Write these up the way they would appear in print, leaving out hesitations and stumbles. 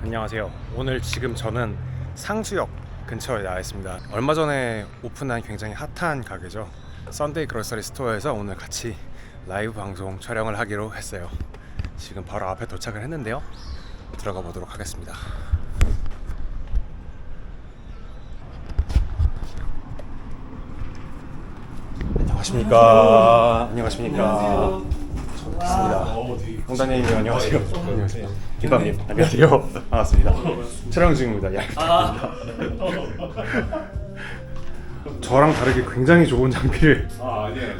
안녕하세요. 오늘 지금 저는 상수역 근처에 나와 있습니다. 얼마 전에 오픈한 굉장히 핫한 가게죠. 썬데이 그로서리 스토어에서 오늘 같이 라이브 방송 촬영을 하기로 했어요. 지금 바로 앞에 도착을 했는데요. 들어가 보도록 하겠습니다. 안녕하십니까. 안녕하십니까. 있습니다. 홍단님 안녕하세요. 안녕하세요. 김밥님 안녕하세요. 반갑습니다. 촬영 중입니다. 야. 저랑 다르게 굉장히 좋은 장비를. 아니에요.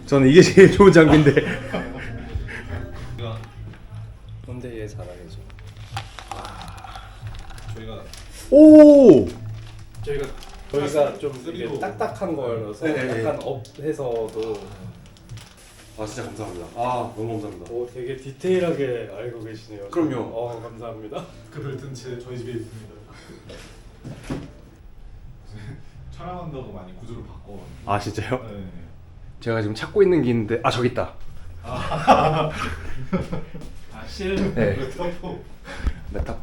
저는 이게 제일 좋은 장비인데. 현대의 자랑이죠. 오. 저희가 좀 이게 딱딱한 거라서 네네네. 약간 업해서도 진짜 감사합니다. 너무 감사합니다. 되게 디테일하게 알고 계시네요. 그럼요. 감사합니다. 그 벨트는 저희 집에 있습니다. 촬영한다고 많이 구조를 바꿔. 진짜요? 네. 제가 지금 찾고 있는 게 있는데 저기 있다. 실. 네. 메타포. 메타포.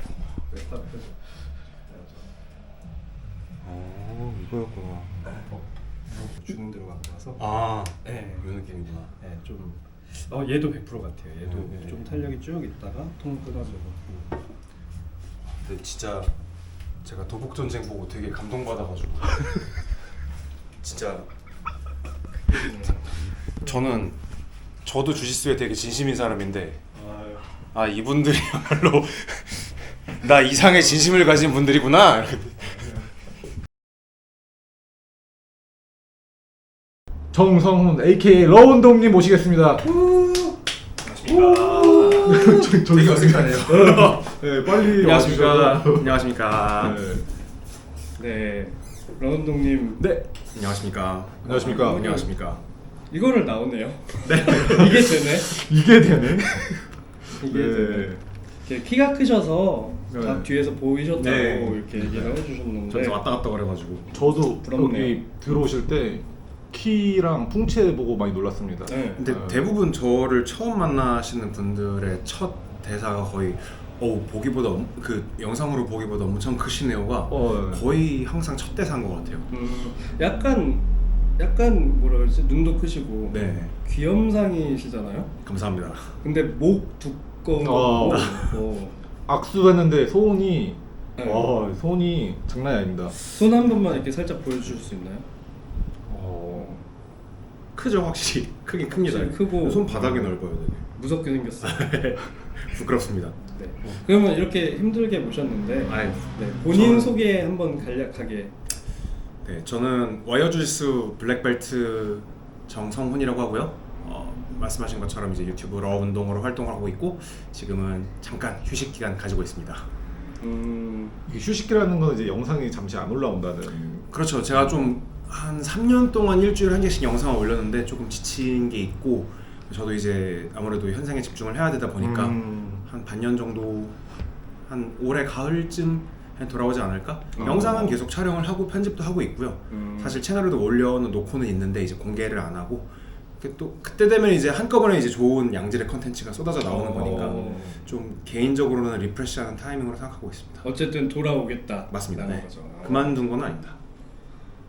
이거였구나. 주는 대로 갖고 와서. 네. 이 느낌이구나. 네, 좀. 얘도 100% 같아요. 얘도 네. 좀 탄력이 쭉 있다가 통 끊어지고. 근데 진짜 제가 도복 전쟁 보고 되게 감동받아가지고 진짜 저도 주짓수에 되게 진심인 사람인데 이분들이야말로 나 이상의 진심을 가진 분들이구나. 정성훈 AKA 러운동님 모시겠습니다. 되게 어색하네요. 네, 빨리 안녕하십니까. 와주셔서. 안녕하십니까. 네, 러운동님. 네. 안녕하십니까. 안녕하십니까. 안녕하십니까. 이거를 나오네요. 네. 이게 되네. 이게 되네. 이게 네. 되네. 이렇게 키가 크셔서 네. 딱 뒤에서 보이셨다고 네. 이렇게 얘기를 해주셨는데 저 왔다 갔다 그래가지고. 저도 부럽네요. 여기 들어오실 때 키랑 풍채 보고 많이 놀랐습니다. 네. 근데 대부분 저를 처음 만나시는 분들의 첫 대사가 거의 보기보다 그 영상으로 보기보다 엄청 크시네요가 네. 거의 항상 첫 대사인 것 같아요. 약간 뭐라 그러지? 눈도 크시고 네, 귀염상이시잖아요. 감사합니다. 근데 목 두꺼운 어. 거 악수했는데 손이 네. 손이 장난이 아닙니다. 손 한 번만 이렇게 살짝 보여줄 수 있나요? 크죠, 확실히. 크긴 큽니다. 확실히 크고 손 바닥이 넓어요, 되게. 무섭게 생겼어요. 부끄럽습니다. 네. 그러면 이렇게 힘들게 모셨는데 네. 본인 소개 한번 간략하게. 네, 저는 와이어 주짓수 블랙벨트 정성훈이라고 하고요. 말씀하신 것처럼 이제 유튜브 러 운동으로 활동을 하고 있고 지금은 잠깐 휴식 기간 가지고 있습니다. 이게 휴식기라는 건 이제 영상이 잠시 안 올라온다는. 그렇죠. 제가 좀 한 3년 동안 일주일에 한 개씩 영상을 올렸는데 조금 지친 게 있고 저도 이제 아무래도 현생에 집중을 해야 되다 보니까 한 반년 정도 한 올해 가을쯤 돌아오지 않을까? 영상은 계속 촬영을 하고 편집도 하고 있고요. 사실 채널에도 올려놓고는 있는데 이제 공개를 안 하고 또 그때 되면 이제 한꺼번에 이제 좋은 양질의 컨텐츠가 쏟아져 나오는 거니까 좀 개인적으로는 리프레시하는 타이밍으로 생각하고 있습니다. 어쨌든 돌아오겠다. 맞습니다. 네. 거죠. 그만둔 건 아닙니다.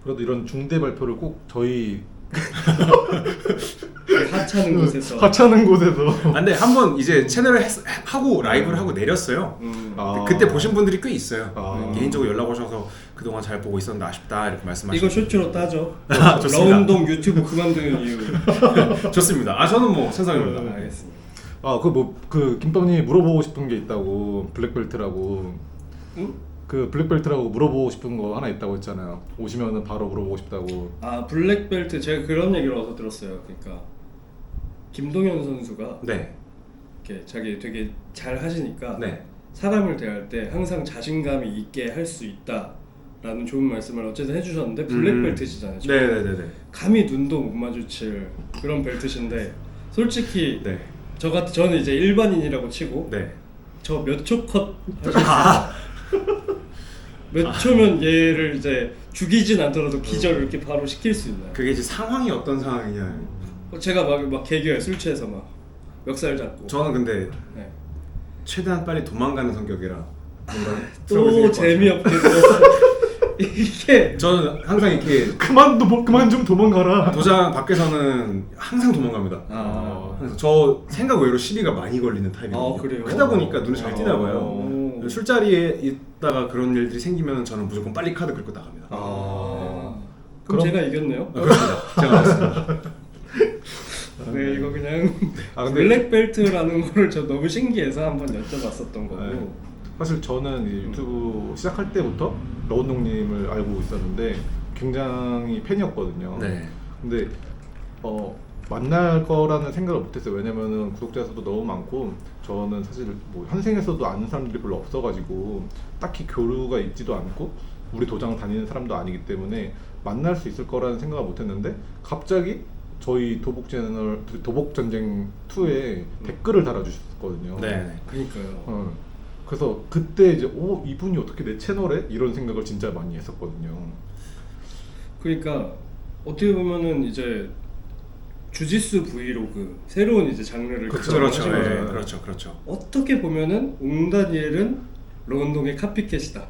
그래도 이런 중대 발표를 꼭 저희 하찮은 곳에서. 하찮은 곳에서. 근데 한번 이제 채널을 하고 라이브를 하고 내렸어요. 그때 보신 분들이 꽤 있어요. 개인적으로 연락 오셔서 그동안 잘 보고 있었는데 아쉽다 이렇게 말씀하시고. 이거 쇼츠로 따죠. 좋습니다. 러운동 유튜브 그만두는 이유. 좋습니다. 저는 뭐 찬성입니다. 알겠습니다. 그 김밥님이 물어보고 싶은 게 있다고. 블랙벨트라고. 응? 그 블랙벨트라고 물어보고 싶은 거 하나 있다고 했잖아요. 오시면은 바로 물어보고 싶다고. 블랙벨트 제가 그런 얘기를 어디서 들었어요. 그러니까 김동현 선수가 네. 이렇게 자기 되게 잘 하시니까 네. 사람을 대할 때 항상 자신감이 있게 할 수 있다라는 좋은 말씀을 어쨌든 해주셨는데 블랙벨트시잖아요. 지금. 네네네네. 감히 눈도 못 마주칠 그런 벨트신데 솔직히 네. 저는 이제 일반인이라고 치고 네. 저 몇 초 컷 몇 초면 얘를 이제 죽이진 않더라도 기절을 이렇게 바로 시킬 수 있나요? 그게 이제 상황이 어떤 상황이냐. 제가 막 개그에 술 취해서 막 멱살 잡고. 저는 근데 네. 최대한 빨리 도망가는 성격이라 또 재미없게도 이게 저는 항상 이렇게 그만 좀 도망가라. 도장 밖에서는 항상 도망갑니다. 항상 저 생각 외로 시비가 많이 걸리는 타입이거든요. 아, 그래요? 크다 보니까 눈에 잘 띄나 봐요. 오. 술자리에 있다가 그런 일들이 생기면 저는 무조건 빨리 카드 긁고 나갑니다. 그럼 제가 이겼네요. 그렇습니다. 제가 맞습니다. 네, 이거 그냥 근데 블랙벨트라는 거를 저 너무 신기해서 한번 여쭤봤었던 거고. 네. 사실 저는 이제 유튜브 시작할 때부터 러운동님을 알고 있었는데 굉장히 팬이었거든요. 네. 근데 만날 거라는 생각을 못했어요. 왜냐면은 구독자 수도 너무 많고 저는 사실 뭐 현생에서도 아는 사람들이 별로 없어가지고 딱히 교류가 있지도 않고 우리 도장 다니는 사람도 아니기 때문에 만날 수 있을 거라는 생각을 못했는데 갑자기 저희 도복 채널 도복전쟁 2에 댓글을 달아주셨거든요. 네. 그러니까요. 그래서 그때 이제 이분이 어떻게 내 채널에 이런 생각을 진짜 많이 했었거든요. 그러니까 어떻게 보면은 이제 주짓수 브이로그 새로운 이제 장르를 그렇죠. 하신 네. 거잖아요. 그렇죠. 어떻게 보면은 옹다니엘은 러운동의 카피캣이다.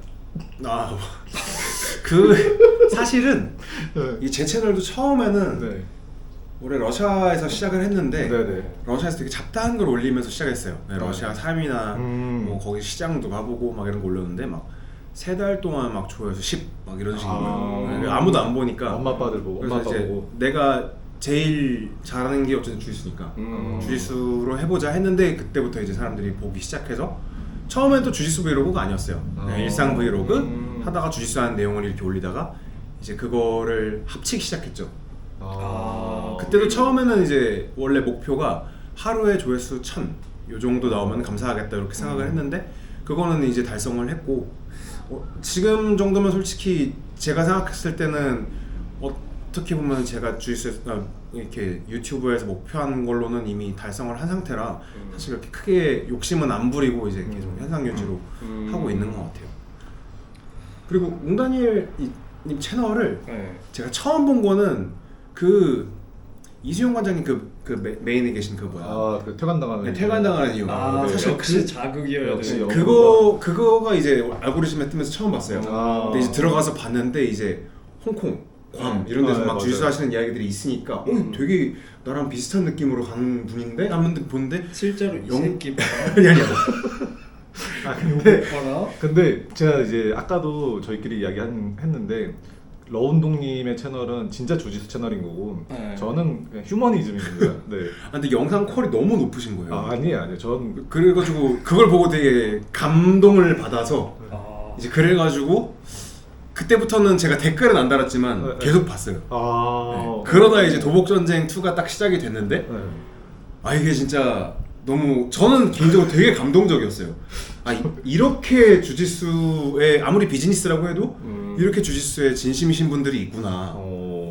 사실은 네. 이 제 채널도 처음에는 네. 올해 러시아에서 시작을 했는데 네네. 러시아에서 되게 잡다한 걸 올리면서 시작했어요. 네, 러시아 삶이나 뭐 거기 시장도 가보고 막 이런 거 올렸는데 막 3달 동안 막 조회수 10 막 이런 식으로 네, 아무도 안 보니까 엄마 아빠들 보고 엄마 그래서 아빠 이제 보고 내가 제일 잘하는 게 어쨌든 주짓수니까 주짓수로 해보자 했는데 그때부터 이제 사람들이 보기 시작해서 처음엔 또 주짓수 브이로그가 아니었어요. 그냥 일상 브이로그 하다가 주짓수 하는 내용을 이렇게 올리다가 이제 그거를 합치기 시작했죠. 그때도 처음에는 이제 원래 목표가 하루에 조회수 1000 요 정도 나오면 감사하겠다 이렇게 생각을 했는데 그거는 이제 달성을 했고 지금 정도면 솔직히 제가 생각했을 때는 어떻게 보면 제가 주짓수 이렇게 유튜브에서 목표한 걸로는 이미 달성을 한 상태라 사실 그렇게 크게 욕심은 안 부리고 이제 계속 현상 유지로 하고 있는 것 같아요. 그리고 옹다니엘 님 채널을 네. 제가 처음 본 거는 그 이수용 관장님 메인에 계신 그 뭐야? 그 퇴관당하는 퇴관당하는 이유. 네. 사실 역시 자극이어야 역시 돼요. 그거가 이제 알고리즘에 뜨면서 처음 봤어요. 근데 이제 들어가서 봤는데 이제 홍콩, 괌 이런 데서 막 주짓수 하시는 이야기들이 있으니까 되게 나랑 비슷한 느낌으로 가는 분인데 아무튼 보는데 실제로 이 새끼 봐라. 근데 제가 이제 아까도 저희끼리 이야기했는데 러운동님의 채널은 진짜 주짓수 채널인 거고 네. 저는 그냥 휴머니즘입니다. 네. 근데 영상 퀄이 너무 높으신 거예요. 아니에요. 전 그래가지고 그걸 보고 되게 감동을 받아서 이제 그래가지고 그때부터는 제가 댓글은 안 달았지만 계속 봤어요. 네. 그러다 이제 도복전쟁 2가 딱 시작이 됐는데 이게 진짜 너무 저는 개인적으로 되게 감동적이었어요. 이렇게 주짓수에 아무리 비즈니스라고 해도 이렇게 주짓수에 진심이신 분들이 있구나.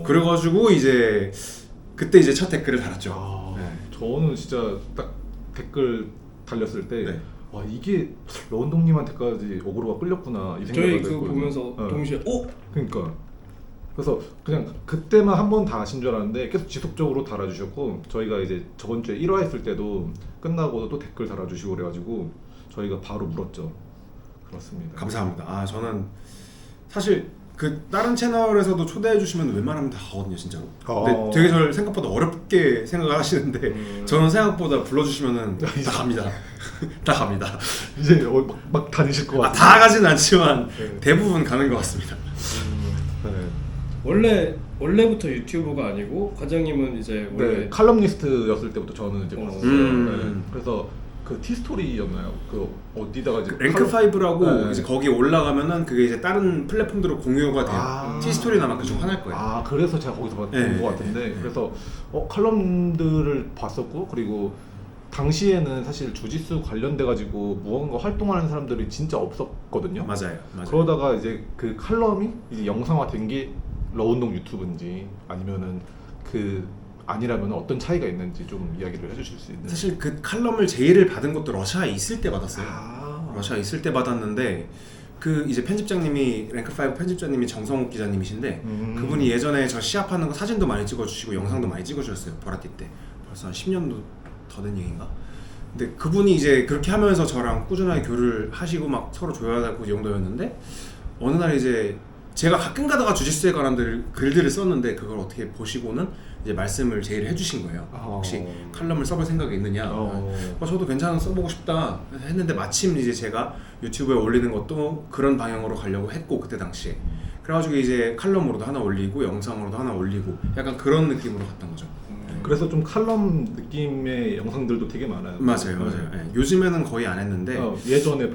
그래가지고 이제 그때 이제 첫 댓글을 달았죠. 저는 진짜 딱 댓글 달렸을 때 네. 와 이게 러운동님한테까지 어그로가 끌렸구나 이 생각을 저희 그거 보면서 동시에 그러니까 그래서 그냥 그때만 한 번 다 하신 줄 알았는데 계속 지속적으로 달아주셨고 저희가 이제 저번 주에 1화 했을 때도 끝나고 또 댓글 달아주시고 그래가지고 저희가 바로 물었죠. 그렇습니다. 감사합니다. 저는 사실 그 다른 채널에서도 초대해 주시면 웬만하면 다 가거든요, 진짜로. 근데 되게 저를 생각보다 어렵게 생각을 하시는데 저는 생각보다 불러주시면은 다 갑니다. 다 갑니다. 이제 막 다니실 것 같아요. 다 가진 않지만 대부분 가는 것 같습니다. 원래부터 유튜버가 아니고 과장님은 이제 원래 칼럼니스트였을 때부터 저는 이제 봤었어요. 네. 그래서 그 티스토리였나요? 그 어디다가 이제 랭크 5라고 이제 거기 올라가면은 그게 이제 다른 플랫폼들로 공유가 돼요. 티스토리는 아마 그중 하나일 거예요. 그래서 제가 거기서 봤던 것 같은데 그래서 칼럼들을 봤었고 그리고 당시에는 사실 주짓수 관련돼 가지고 무언가 활동하는 사람들이 진짜 없었거든요. 맞아요. 그러다가 이제 그 칼럼이 이제 영상화된 게 러운동 유튜브인지 아니면은 그 아니라면 어떤 차이가 있는지 좀 이야기를 해주실 수 있나요? 사실 그 칼럼을 제의를 받은 것도 러시아에 있을 때 받았어요. 러시아에 있을 때 받았는데 그 이제 편집장님이 랭크5 편집장님이 정성욱 기자님이신데 그분이 예전에 저 시합하는 거 사진도 많이 찍어주시고 영상도 많이 찍어주셨어요. 보라티 때 벌써 한 10년도 더 된 얘기인가? 근데 그분이 이제 그렇게 하면서 저랑 꾸준하게 교류를 하시고 막 서로 줘야 되고 이 정도였는데 어느 날 이제 제가 가끔 가다가 주짓수에 관한 글들을 썼는데 그걸 어떻게 보시고는 이제 말씀을 제의를 해주신 거예요. 혹시 칼럼을 써볼 생각이 있느냐? 저도 괜찮아 써보고 싶다 했는데 마침 이제 제가 유튜브에 올리는 것도 그런 방향으로 가려고 했고 그때 당시에 그래가지고 이제 칼럼으로도 하나 올리고 영상으로도 하나 올리고 약간 그런 느낌으로 갔던 거죠. 그래서 좀 칼럼 느낌의 영상들도 되게 많아요. 맞아요. 네. 요즘에는 거의 안 했는데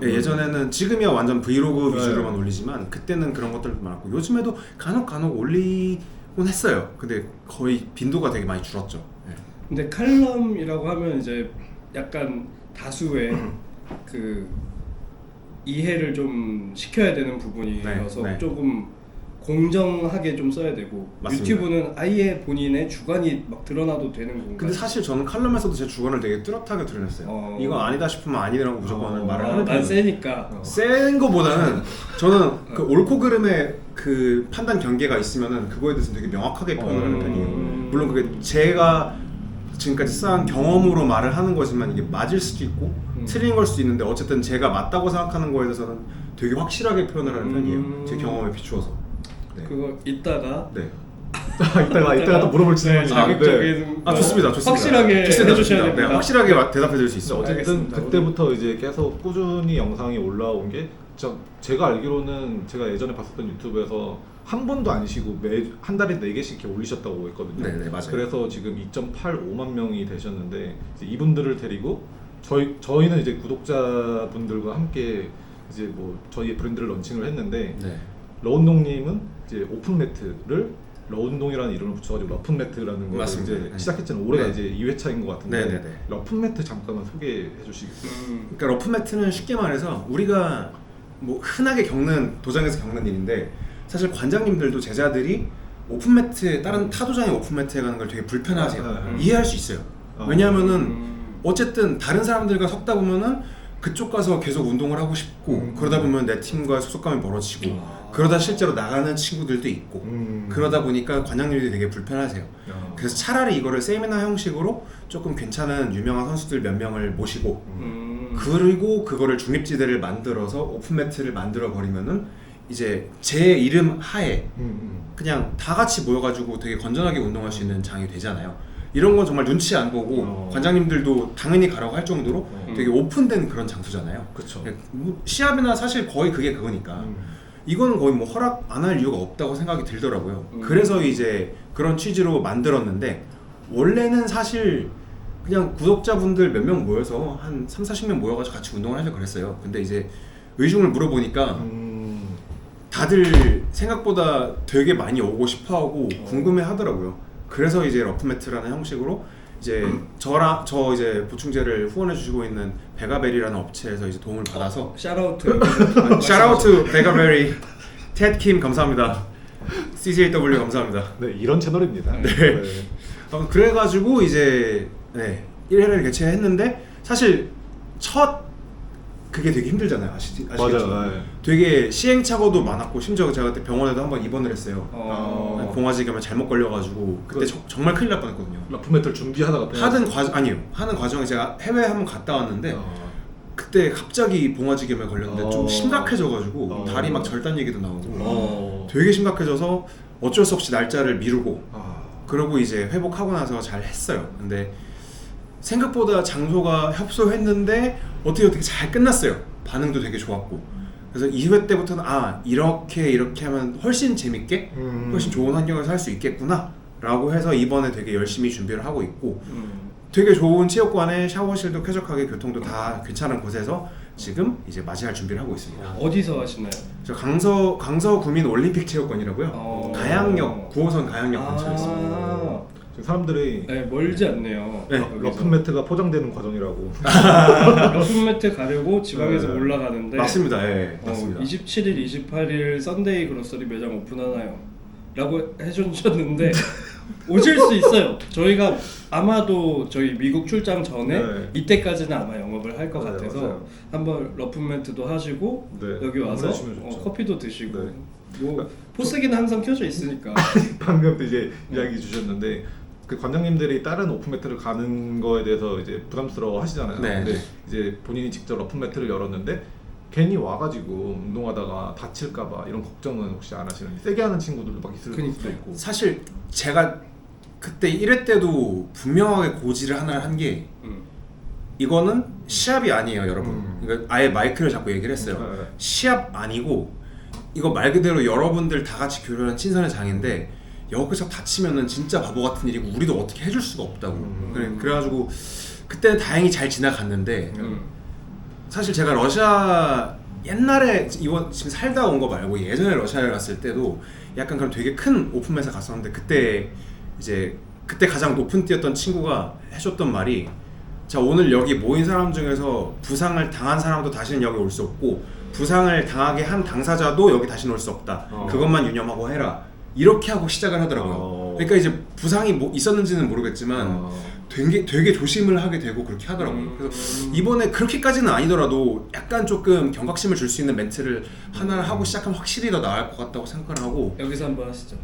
예전에는 지금이야 완전 브이로그 위주로만 올리지만 그때는 그런 것들도 많았고 요즘에도 간혹 올리곤 했어요. 근데 거의 빈도가 되게 많이 줄었죠. 네. 근데 칼럼이라고 하면 이제 약간 다수의 그 이해를 좀 시켜야 되는 부분이어서 네. 조금 공정하게 좀 써야 되고 맞습니다. 유튜브는 아예 본인의 주관이 막 드러나도 되는 공간. 근데 사실 저는 칼럼에서도 제 주관을 되게 뚜렷하게 드러냈어요. 이거 아니다 싶으면 아니라고 무조건 말을 하는 난 편이에요. 세니까. 센 거보다는 저는 그 옳고 그름의 그 판단 경계가 있으면은 그거에 대해서 되게 명확하게 표현을 하는 편이에요. 물론 그게 제가 지금까지 쌓은 경험으로 말을 하는 거지만 이게 맞을 수도 있고 틀린 걸 수도 있는데 어쨌든 제가 맞다고 생각하는 거에 대해서는 되게 확실하게 표현을 하는 편이에요. 제 경험에 비추어서. 네. 그거 이따가 네. 이따가 또 물어볼 질문이 자극적인 좋습니다. 확실하게 해주셔야 됩니다. 네, 확실하게 대답해드릴 수 있어요. 어쨌든 알겠습니다. 그때부터 이제 계속 꾸준히 영상이 올라온 게 제가 알기로는 제가 예전에 봤었던 유튜브에서 한 번도 안 쉬고 한 달에 4개씩 이렇게 올리셨다고 했거든요. 네, 맞아요. 그래서 지금 2.85만 명이 되셨는데 이제 이분들을 데리고 저희는 이제 구독자분들과 함께 이제 뭐 저희의 브랜드를 런칭을 했는데 네. 러운동님은 이제 오픈 매트를 러운동이라는 이름을 붙여가지고 러픈 매트라는 걸 맞습니다. 이제 네. 시작했잖아요. 올해가 네. 이제 2회차인 것 같은데 네. 러픈 매트 잠깐만 소개해 주시겠어요? 그러니까 러프 매트는 쉽게 말해서 우리가 뭐 흔하게 도장에서 겪는 일인데 사실 관장님들도 제자들이 오픈 매트 다른 타도장의 오픈 매트에 가는 걸 되게 불편하세요. 이해할 수 있어요. 왜냐하면은 어쨌든 다른 사람들과 섞다 보면은 그쪽 가서 계속 운동을 하고 싶고 그러다 보면 내 팀과 소속감이 멀어지고 그러다 실제로 나가는 친구들도 있고 그러다 보니까 관장님들이 되게 불편하세요. 그래서 차라리 이거를 세미나 형식으로 조금 괜찮은 유명한 선수들 몇 명을 모시고 그리고 그거를 중립지대를 만들어서 오픈매트를 만들어 버리면은 이제 제 이름 하에 그냥 다 같이 모여가지고 되게 건전하게 운동할 수 있는 장이 되잖아요. 이런 건 정말 눈치 안 보고 관장님들도 당연히 가라고 할 정도로 되게 오픈된 그런 장소잖아요. 그렇죠. 시합이나 사실 거의 그게 그거니까 이거는 거의 뭐 허락 안 할 이유가 없다고 생각이 들더라고요. 그래서 이제 그런 취지로 만들었는데 원래는 사실 그냥 구독자분들 몇 명 모여서 한 30-40명 모여가지고 같이 운동을 하려고 그랬어요. 근데 이제 의중을 물어보니까 다들 생각보다 되게 많이 오고 싶어하고 궁금해 하더라고요. 그래서 이제 러프매트라는 형식으로 이제 저 이제 보충제를 후원해 주시고 있는 베가베리라는 업체에서 이제 도움을 받아서 샤라우트 베가베리 테드킴 감사합니다. CCAW 감사합니다. 네, 이런 채널입니다. 네. 그래가지고 이제 1회를 개최했는데 사실 그게 되게 힘들잖아요. 아시겠죠? 맞아요. 네. 되게 시행착오도 많았고 심지어 제가 그때 병원에도 한번 입원을 했어요. 봉화지겸에 잘못 걸려가지고 그때 정말 큰일 날 뻔했거든요. 러프매트를 준비하다가 하는 과정에 제가 해외에 한번 갔다 왔는데 그때 갑자기 봉화지겸에 걸렸는데 좀 심각해져가지고 다리 막 절단 얘기도 나오고 되게 심각해져서 어쩔 수 없이 날짜를 미루고 그러고 이제 회복하고 나서 잘 했어요. 근데 생각보다 장소가 협소했는데 어떻게 잘 끝났어요. 반응도 되게 좋았고 그래서 2회 때부터는 이렇게 하면 훨씬 재밌게 훨씬 좋은 환경에서 할 수 있겠구나 라고 해서 이번에 되게 열심히 준비를 하고 있고 되게 좋은 체육관에 샤워실도 쾌적하게 교통도 다 괜찮은 곳에서 지금 이제 맞이할 준비를 하고 있습니다. 어디서 하시나요? 저 강서 구민 올림픽 체육관이라고요. 가양역 9호선 가양역 근처에 있습니다. 사람들이 멀지 않네요. 러프매트가 포장되는 과정이라고. 러프매트 가려고 지방에서 올라가는데 맞습니다. 맞습니다. 27일, 28일 썬데이 그로서리 매장 오픈하나요? 라고 해주셨는데 오실 수 있어요. 저희가 아마도 저희 미국 출장 전에 이때까지는 아마 영업을 할 것 같아서 맞아요. 한번 러프매트도 하시고 여기 와서 커피도 드시고 뭐 포스기는 항상 켜져 있으니까. 방금 또 이제 이야기 주셨는데 그 관장님들이 다른 오픈 매트를 가는 거에 대해서 이제 부담스러워 하시잖아요. 네. 근데 이제 본인이 직접 오픈 매트를 열었는데 괜히 와가지고 운동하다가 다칠까봐 이런 걱정은 혹시 안 하시는지 세게 하는 친구들도 막 있을 수도 있고. 사실 제가 그때 1회 때도 분명하게 고지를 하나 한 게 이거는 시합이 아니에요, 여러분. 그러니까 아예 마이크를 잡고 얘기를 했어요. 네. 시합 아니고 이거 말 그대로 여러분들 다 같이 교류하는 친선의 장인데 여기서 다치면은 진짜 바보 같은 일이고 우리도 어떻게 해줄 수가 없다고. 그래가지고 그때는 다행히 잘 지나갔는데 사실 제가 러시아 옛날에 이번 지금 살다 온 거 말고 예전에 러시아를 갔을 때도 약간 그런 되게 큰 오픈매사 갔었는데 그때 가장 높은 띠였던 친구가 해줬던 말이 자 오늘 여기 모인 사람 중에서 부상을 당한 사람도 다시는 여기 올 수 없고 부상을 당하게 한 당사자도 여기 다시는 올 수 없다. 그것만 유념하고 해라. 이렇게 하고 시작을 하더라고요. 그러니까 이제 부상이 뭐 있었는지는 모르겠지만 되게 조심을 하게 되고 그렇게 하더라고요. 그래서 이번에 그렇게까지는 아니더라도 약간 조금 경각심을 줄 수 있는 멘트를 하나를 하고 시작하면 확실히 더 나을 것 같다고 생각을 하고 여기서 한번 하시죠.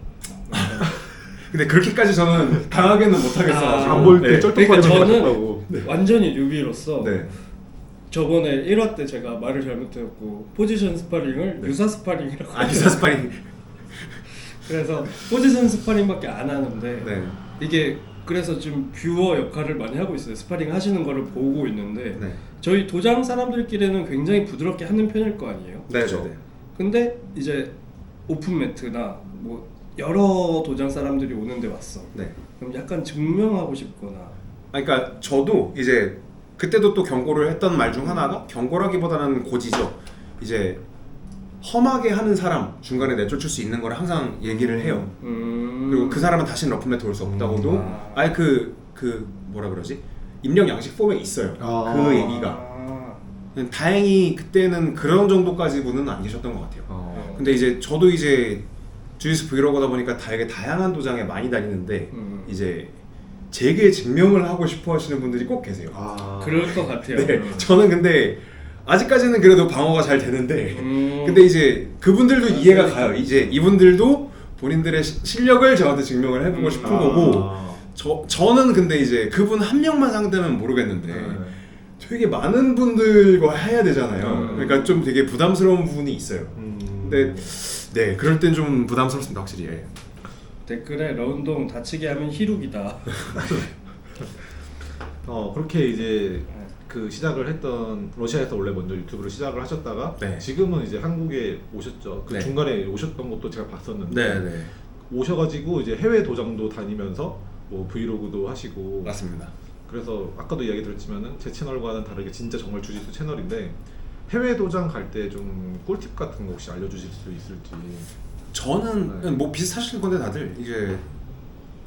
근데 그렇게까지 저는 강하게는 못하겠어가지고 안 보일 때 네. 쩔뚝거리는 그러니까 거 저는 네. 완전히 뉴비로서 네. 저번에 1화 때 제가 말을 잘못했고 포지션 스파링을 유사 스파링이라고 유사 스파링 그래서 포지션 스파링밖에 안 하는데 네. 이게 그래서 지금 뷰어 역할을 많이 하고 있어요. 스파링 하시는 거를 보고 있는데 네. 저희 도장 사람들끼리는 굉장히 부드럽게 하는 편일 거 아니에요. 네, 그렇죠. 네. 근데 이제 오픈 매트나 뭐 여러 도장 사람들이 오는데 왔어. 네. 그럼 약간 증명하고 싶거나. 그러니까 저도 이제 그때도 또 경고를 했던 말 중 하나가 경고라기보다는 고지죠. 이제 험하게 하는 사람 중간에 내쫓을 수 있는 걸 항상 얘기를 해요. 그리고 그 사람은 다시는 러프매트 올 수 없다고도 아예 그 뭐라 그러지? 입력 양식 폼에 있어요. 그 얘기가. 다행히 그때는 그런 정도까지는 안 계셨던 것 같아요. 근데 이제 저도 이제 주짓수 브이로그다 보니까 되게 다양한 도장에 많이 다니는데 이제 제게 증명을 하고 싶어 하시는 분들이 꼭 계세요. 그럴 것 같아요. 네, 저는 근데 아직까지는 그래도 방어가 잘 되는데 근데 이제 그분들도 이해가 가요. 이제 이분들도 본인들의 실력을 저한테 증명을 해보고 싶은 거고 저는 근데 이제 그분 한 명만 상대면 모르겠는데 되게 많은 분들과 해야 되잖아요. 그러니까 좀 되게 부담스러운 부분이 있어요. 근데 네, 그럴 땐 좀 부담스럽습니다, 확실히. 예. 댓글에 러운동 다치게 하면 희룩이다. 그렇게 이제 그 시작을 했던 러시아에서 원래 먼저 유튜브를 시작을 하셨다가 네. 지금은 이제 한국에 오셨죠. 그 네. 중간에 오셨던 것도 제가 봤었는데 네, 네. 오셔가지고 이제 해외 도장도 다니면서 뭐 브이로그도 하시고 맞습니다. 그래서 아까도 이야기 드렸지만은 제 채널과는 다르게 진짜 정말 주짓수 채널인데 해외 도장 갈 때 좀 꿀팁 같은 거 혹시 알려주실 수 있을지. 저는 네. 뭐 비슷하실 건데 다들 이제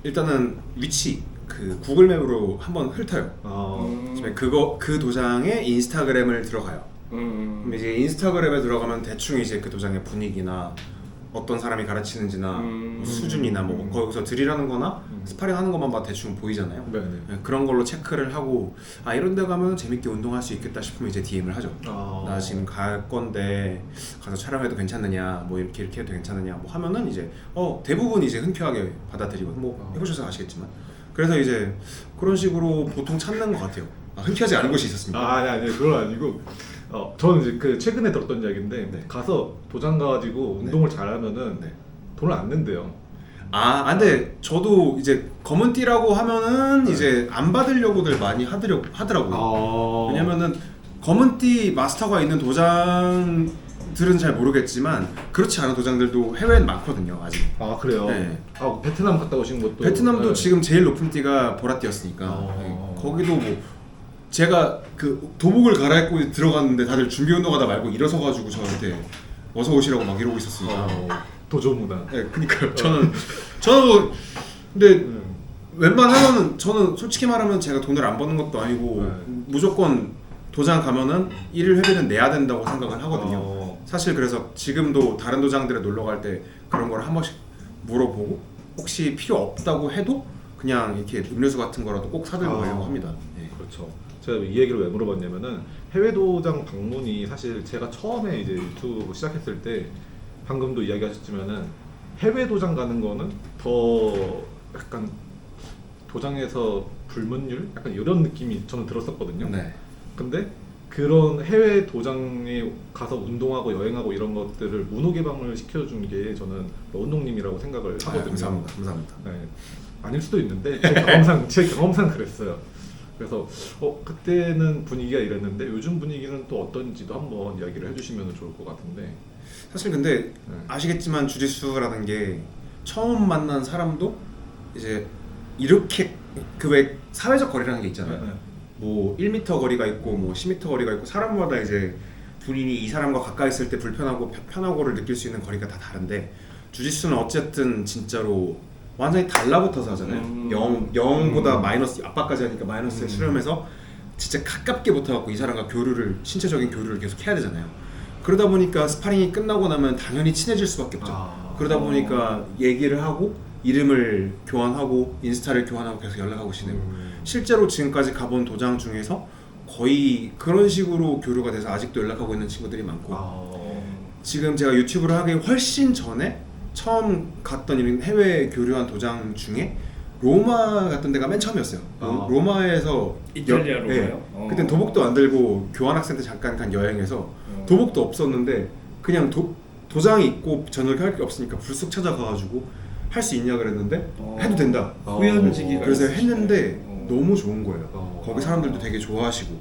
일단은 위치 그 구글맵으로 한번 훑어요. 그 도장의 인스타그램을 들어가요. 그럼 이제 인스타그램에 들어가면 대충 이제 그 도장의 분위기나 어떤 사람이 가르치는지나 뭐 수준이나 뭐 거기서 드릴하는 거나 스파링 하는 것만 봐도 대충 보이잖아요. 네네. 네, 그런 걸로 체크를 하고 이런 데 가면 재밌게 운동할 수 있겠다 싶으면 이제 DM을 하죠. 나 지금 갈 건데 가서 촬영해도 괜찮느냐 뭐 이렇게 해도 괜찮느냐 뭐 하면은 이제 대부분 이제 흔쾌하게 받아들이고 뭐 해보셔서 아시겠지만 그래서 이제 그런 식으로 보통 찾는 것 같아요. 흔쾌하지 않은 곳이 있었습니다. 아니 그건 아니고 저는 이제 그 최근에 들었던 이야기인데 네. 가서 도장 가가지고 운동을 잘하면은 네. 돈을 안 낸대요. 근데 저도 이제 검은 띠라고 하면은 이제 안 받으려고들 많이 하더라고요. 왜냐면은 검은 띠 마스터가 있는 도장들은 잘 모르겠지만 그렇지 않은 도장들도 해외엔 많거든요, 아직. 그래요? 네. 베트남 갔다 오신 것도 베트남도 네. 지금 제일 높은 띠가 보라띠였으니까 거기도 뭐 제가 그 도복을 갈아입고 들어갔는데 다들 준비 운동하다 말고 일어서가지고 저한테 어서 오시라고 막 이러고 있었으니까. 도조 문화. 네, 그러니까요. 저는 뭐 근데 웬만하면은 저는 솔직히 말하면 제가 돈을 안 버는 것도 아니고 무조건 도장 가면은 1일 회비는 내야 된다고 생각을 하거든요. 사실 그래서 지금도 다른 도장들에 놀러 갈 때 그런 걸 한 번씩 물어보고 혹시 필요 없다고 해도 그냥 이렇게 음료수 같은 거라도 꼭 사들고 가려고 합니다. 네. 그렇죠. 제가 이 얘기를 왜 물어봤냐면은 해외 도장 방문이 사실 제가 처음에 이제 유튜브 시작했을 때 방금도 이야기하셨지만은 해외 도장 가는 거는 더 약간 도장에서 불문율 약간 이런 느낌이 저는 들었었거든요. 네. 근데 그런 해외 도장에 가서 운동하고 여행하고 이런 것들을 문호 개방을 시켜준 게 저는 운동님이라고 생각을 하거든요. 감사합니다. 감사합니다. 네. 아닐 수도 있는데 제 경험상 그랬어요. 그래서 그때는 분위기가 이랬는데 요즘 분위기는 또 어떤지도 한번 이야기를 해주시면 좋을 것 같은데. 사실 근데 네. 아시겠지만 주짓수라는 게 처음 만난 사람도 이제 이렇게 그 왜 사회적 거리라는 게 있잖아요. 네. 뭐 1m 거리가 있고 뭐 10m 거리가 있고 사람마다 이제 본인이 이 사람과 가까이 있을 때 불편하고 편하고를 느낄 수 있는 거리가 다 다른데 주짓수는 어쨌든 진짜로 완전히 달라붙어서 하잖아요. 0보다 마이너스 압박까지 하니까 마이너스에 수렴해서 진짜 가깝게 붙어갖고 이 사람과 교류를 신체적인 교류를 계속 해야 되잖아요. 그러다 보니까 스파링이 끝나고 나면 당연히 친해질 수밖에 없죠. 그러다 보니까 얘기를 하고 이름을 교환하고 인스타를 교환하고 계속 연락하고 지내고 실제로 지금까지 가본 도장 중에서 거의 그런 식으로 교류가 돼서 아직도 연락하고 있는 친구들이 많고 지금 제가 유튜브를 하기 훨씬 전에 처음 갔던 이런 해외 교류한 도장 중에 로마 갔던 데가 맨 처음이었어요. 로마에서 이탈리아 로마요? 그땐 도복도 안 들고 교환학생 때 잠깐 간 여행에서 도복도 없었는데 그냥 도장이 있고 저녁에 할 게 없으니까 불쑥 찾아가가지고 할 수 있냐 그랬는데 해도 된다. 후연지기가 그래서 있으시네. 했는데 너무 좋은 거예요. 거기 사람들도 되게 좋아하시고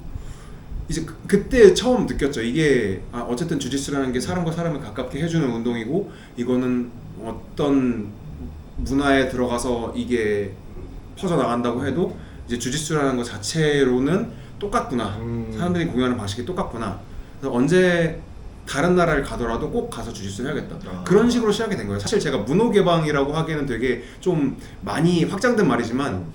이제 그때 처음 느꼈죠. 이게 어쨌든 주짓수라는 게 사람과 사람을 가깝게 해주는 운동이고 이거는 어떤 문화에 들어가서 이게 퍼져나간다고 해도 이제 주짓수라는 것 자체로는 똑같구나. 사람들이 공유하는 방식이 똑같구나. 그래서 언제 다른 나라를 가더라도 꼭 가서 주짓수를 해야겠다. 그런 식으로 시작이 된 거예요. 사실 제가 문호 개방이라고 하기에는 되게 좀 많이 확장된 말이지만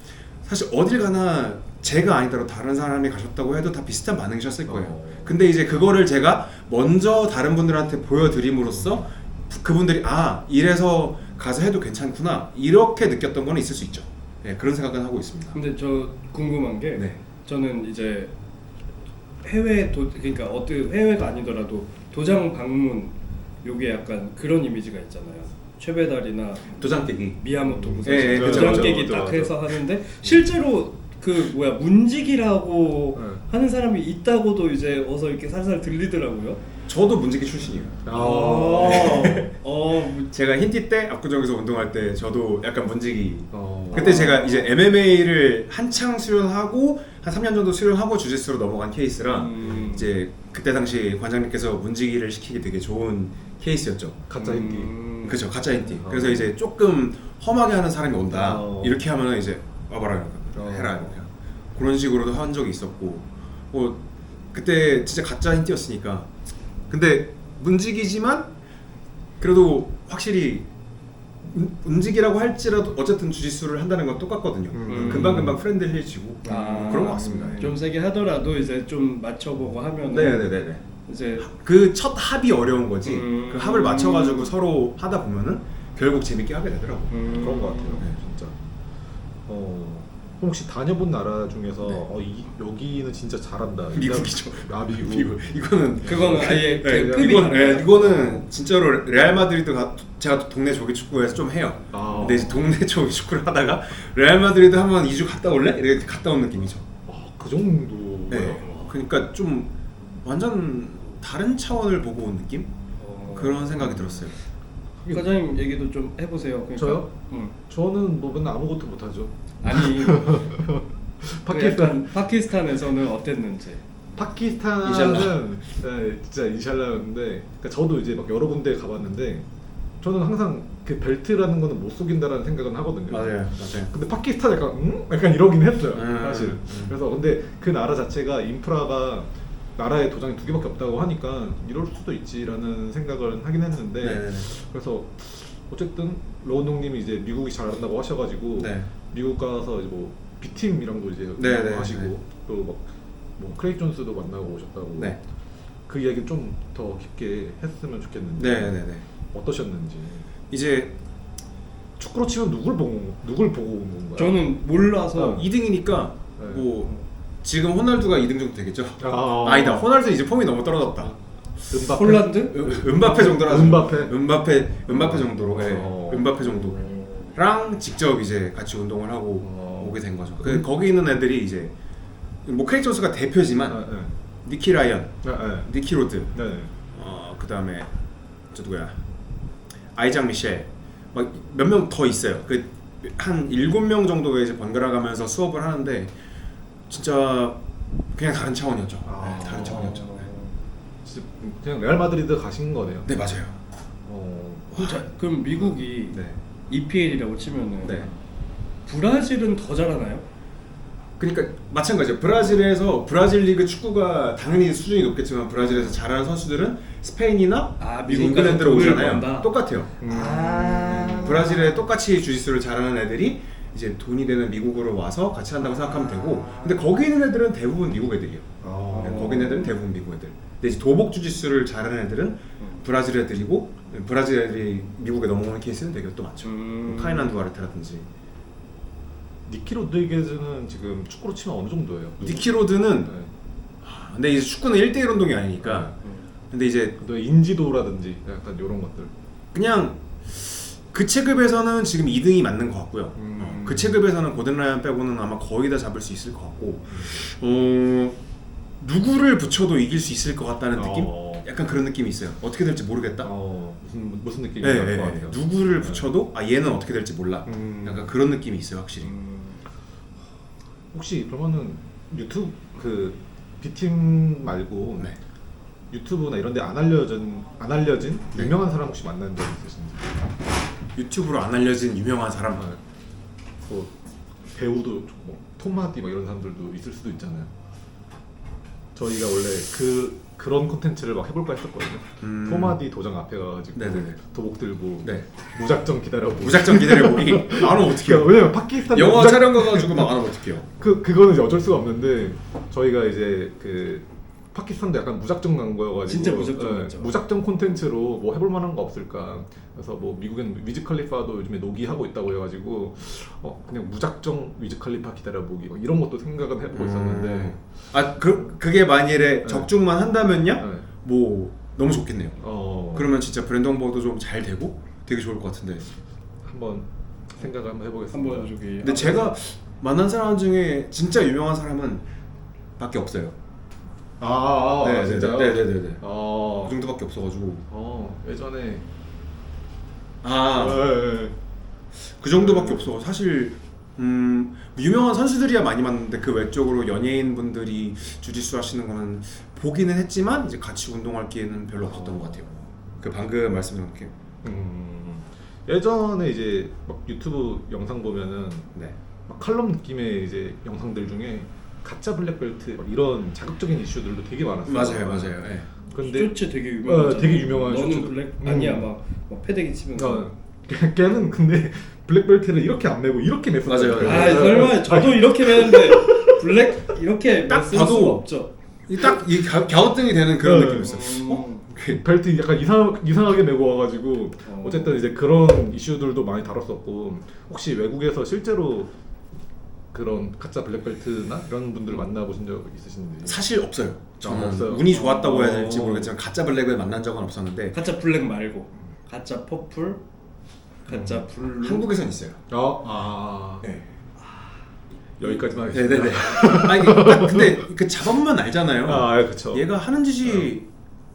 사실 어딜 가나 제가 아니더라도 다른 사람이 가셨다고 해도 다 비슷한 반응이셨을 거예요. 근데 이제 그거를 제가 먼저 다른 분들한테 보여드림으로써 그분들이 이래서 가서 해도 괜찮구나 이렇게 느꼈던 건 있을 수 있죠. 네, 그런 생각은 하고 있습니다. 근데 저 궁금한 게 네. 저는 이제 그러니까 어떤 해외가 아니더라도 도장 방문 요게 약간 그런 이미지가 있잖아요. 최배달이나 도장 깨기. 미야모토 무사시 네, 도장 그죠, 깨기 그죠, 딱 그죠. 해서 하는데 실제로 그 문지기라고 네. 하는 사람이 있다고도 이제 어서 이렇게 살살 들리더라고요. 저도 문지기 출신이에요. 제가 흰티 때 압구정에서 운동할 때 저도 약간 문지기. 그때 제가 이제 MMA를 한창 수련하고 한 3년 정도 수련하고 주짓수로 넘어간 케이스라 이제 그때 당시 관장님께서 문지기를 시키기 되게 좋은 케이스였죠. 가짜 힌디. 그죠, 가짜 흰티. 그래서 이제 조금 험하게 하는 사람이 온다. 이렇게 하면은 이제 와봐라 이렇게 해라 이렇게. 그런 식으로도 한 적이 있었고 그때 진짜 가짜 흰티였으니까. 근데 문지기지만 그래도 확실히 움직이라고 할지라도 어쨌든 주짓수를 한다는 건 똑같거든요. 금방금방 프렌들리해지고 그런 것 같습니다. 좀 세게 하더라도 이제 좀 맞춰보고 하면 네네네네. 이제 그 첫 합이 어려운 거지. 그 합을 맞춰가지고 서로 하다 보면은 결국 재밌게 하게 되더라고. 그런 것 같아요. 진짜. 혹시 다녀본 나라 중에서 여기는 진짜 잘한다. 미국이죠. 미국. 이거는 아예 이거는 진짜로 레알 마드리드 제가 동네 조기 축구에서 좀 해요. 근데 이제 동네 조기 축구를 하다가 레알 마드리드 한번 2주 갔다 올래? 이렇게 갔다 온 느낌이죠. 그 정도. 네. 그러니까 좀 완전 다른 차원을 보고 온 느낌? 그런 생각이 들었어요. 과장님 얘기도 좀 해보세요. 그러니까. 저요? 저는 뭐 맨날 아무것도 못하죠. 아니 파키스탄. 파키스탄에서는 어땠는지. 파키스탄은 진짜 인샬라였는데 그러니까 저도 이제 막 여러 군데 가봤는데 저는 항상 그 벨트라는 거는 못 속인다라는 생각은 하거든요. 맞아요. 근데 파키스탄 약간 이러긴 했어요. 사실. 그래서 근데 그 나라 자체가 인프라가 나라에 도장이 2개밖에 없다고 하니까 이럴 수도 있지라는 생각을 하긴 했는데 네네네. 그래서 어쨌든 로운동님이 이제 미국이 잘한다고 하셔가지고 미국 가서 이제 뭐 B팀이랑도 이제 하시고 또 뭐 크레이크 존스도 만나고 오셨다고 그 이야기 좀 더 깊게 했으면 좋겠는데 네네네. 어떠셨는지. 이제 축구로 치면 누굴 보고 온 건가요? 저는 몰라서 2등이니까 뭐 지금 호날두가 2등 정도 되겠죠? 아니다. 호날두 이제 폼이 너무 떨어졌다. 은바페? 홀란드? 은바페 정도라. 은바페 정도로. 은바페 정도랑 직접 이제 같이 운동을 하고 오게 된 거죠. 거기 있는 애들이 이제 뭐 크레이지 존스가 대표지만 니키 라이언, 니키 로드, 그다음에 저 누구야? 아이작 미셸 막 몇 명 더 있어요. 한 7명 정도가 이제 번갈아 가면서 수업을 하는데 진짜 그냥 다른 차원이었죠. 네, 다른 차원이었죠. 네. 진짜 그냥 레알 마드리드 가신 거네요. 네, 맞아요. 그럼 미국이 네. EPL이라고 치면은 네. 브라질은 더 잘하나요? 그러니까 마찬가지예요. 브라질 리그 축구가 당연히 수준이 높겠지만 브라질에서 잘하는 선수들은 스페인이나 미국 잉글랜드로 가서 오잖아요. 돈을 똑같아요. 브라질에 똑같이 주짓수를 잘하는 애들이 이제 돈이 되는 미국으로 와서 같이 한다고 생각하면 되고, 근데 거기 있는 애들은 대부분 미국 애들이에요. 네, 거기 있는 애들은 대부분 미국 애들. 근데 이제 도복 주짓수를 잘하는 애들은 브라질 애들이고, 브라질 애들이 미국에 넘어오는 케이스는 되게 또 많죠. 카이난 두아르테라든지. 니키 로드리게즈는 지금 축구로 치면 어느 정도예요? 니키 로드는 근데 이제 축구는 1대1 운동이 아니니까. 근데 이제 인지도라든지 약간 이런 것들. 그냥 그 체급에서는 지금 2등이 맞는 것 같고요. 그 체급에서는 고든 라이언 빼고는 아마 거의 다 잡을 수 있을 것 같고, 누구를 붙여도 이길 수 있을 것 같다는 느낌? 약간 그런 느낌이 있어요. 어떻게 될지 모르겠다. 무슨 느낌이 네, 날 것 같아요. 누구를 붙여도 얘는 어떻게 될지 몰라. 약간 그런 느낌이 있어요, 확실히. 혹시 그러면은 유튜브 그 B팀 말고 네. 유튜브나 이런 데 안 알려진 네. 유명한 사람 혹시 만난 적 있으신지? 유튜브로 안 알려진 유명한 사람. 뭐 배우도 뭐 톰 하디 막 이런 사람들도 있을 수도 있잖아요. 저희가 원래 그런 콘텐츠를 막 해볼까 했었거든요. 톰 하디 도장 앞에 가가지고 네네네. 도복 들고 네. 무작정 기다려보고. 무작정 기다려보기. 안 하면 어떡해요? 왜냐면 파키스탄 영화 촬영 가가지고 막 안 하면 어떡해요? 그거는 이제 어쩔 수가 없는데 저희가 이제 그 파키스탄도 약간 무작정 간 거여가지고 진짜 무작정 갔죠. 무작정 콘텐츠로 뭐 해볼 만한 거 없을까. 그래서 뭐 미국엔 위즈 칼리파도 요즘에 노기하고 있다고 해가지고 그냥 무작정 위즈 칼리파 기다려보기 뭐 이런 것도 생각은 해보고 있었는데 그게 만일에 적중만 한다면요? 네. 뭐 너무 좋겠네요. 그러면 진짜 브랜드 홍보도 좀 잘 되고 되게 좋을 것 같은데. 한번 생각을 한번 해보겠습니다. 한번 저기. 근데 제가 만난 사람 중에 진짜 유명한 사람은 밖에 없어요. 네, 진짜요? 네네네. 그 그 정도밖에 없어가지고. 예전에 네. 그 정도밖에 없어. 사실 유명한 선수들이야 많이 만났는데 그 외적으로 연예인 분들이 주짓수 하시는 거는 보기는 했지만 이제 같이 운동할 기회는 별로 없었던 것 같아요. 그 방금 말씀드린 게. 예전에 이제 막 유튜브 영상 보면은 네. 막 칼럼 느낌의 이제 영상들 중에 가짜 블랙벨트 막 이런 자극적인 이슈들도 되게 많았어요. 맞아요. 네. 근데 쇼츠 되게 유명하잖아. 되게 유명한 너는 쇼츠. 블랙 아니야 막 패대기 치면서. 걔는 근데 블랙벨트를 이렇게 안 매고 이렇게 맸었어요. 맞아요. 설마 저도 이렇게 매는데 블랙 이렇게 딱 쓸 봐도 수가 없죠. 딱 이 갸우뚱이 되는 그런 느낌이었어요. 벨트 약간 이상하게 메고 와가지고 어쨌든 이제 그런 이슈들도 많이 다뤘었고, 혹시 외국에서 실제로 그런 가짜 블랙벨트나 이런 분들 만나보신 적 있으신지? 사실 없어요. 저는 없어요. 운이 좋았다고 해야 될지 모르겠지만 가짜 블랙을 만난 적은 없었는데 가짜 블랙 말고 가짜 퍼플, 가짜 블루. 한국에선 있어요. 네. 여기까지만 하겠습니다. 네네네. 아니 딱 근데 그 잡아보면 알잖아요. 그렇죠. 얘가 하는 짓이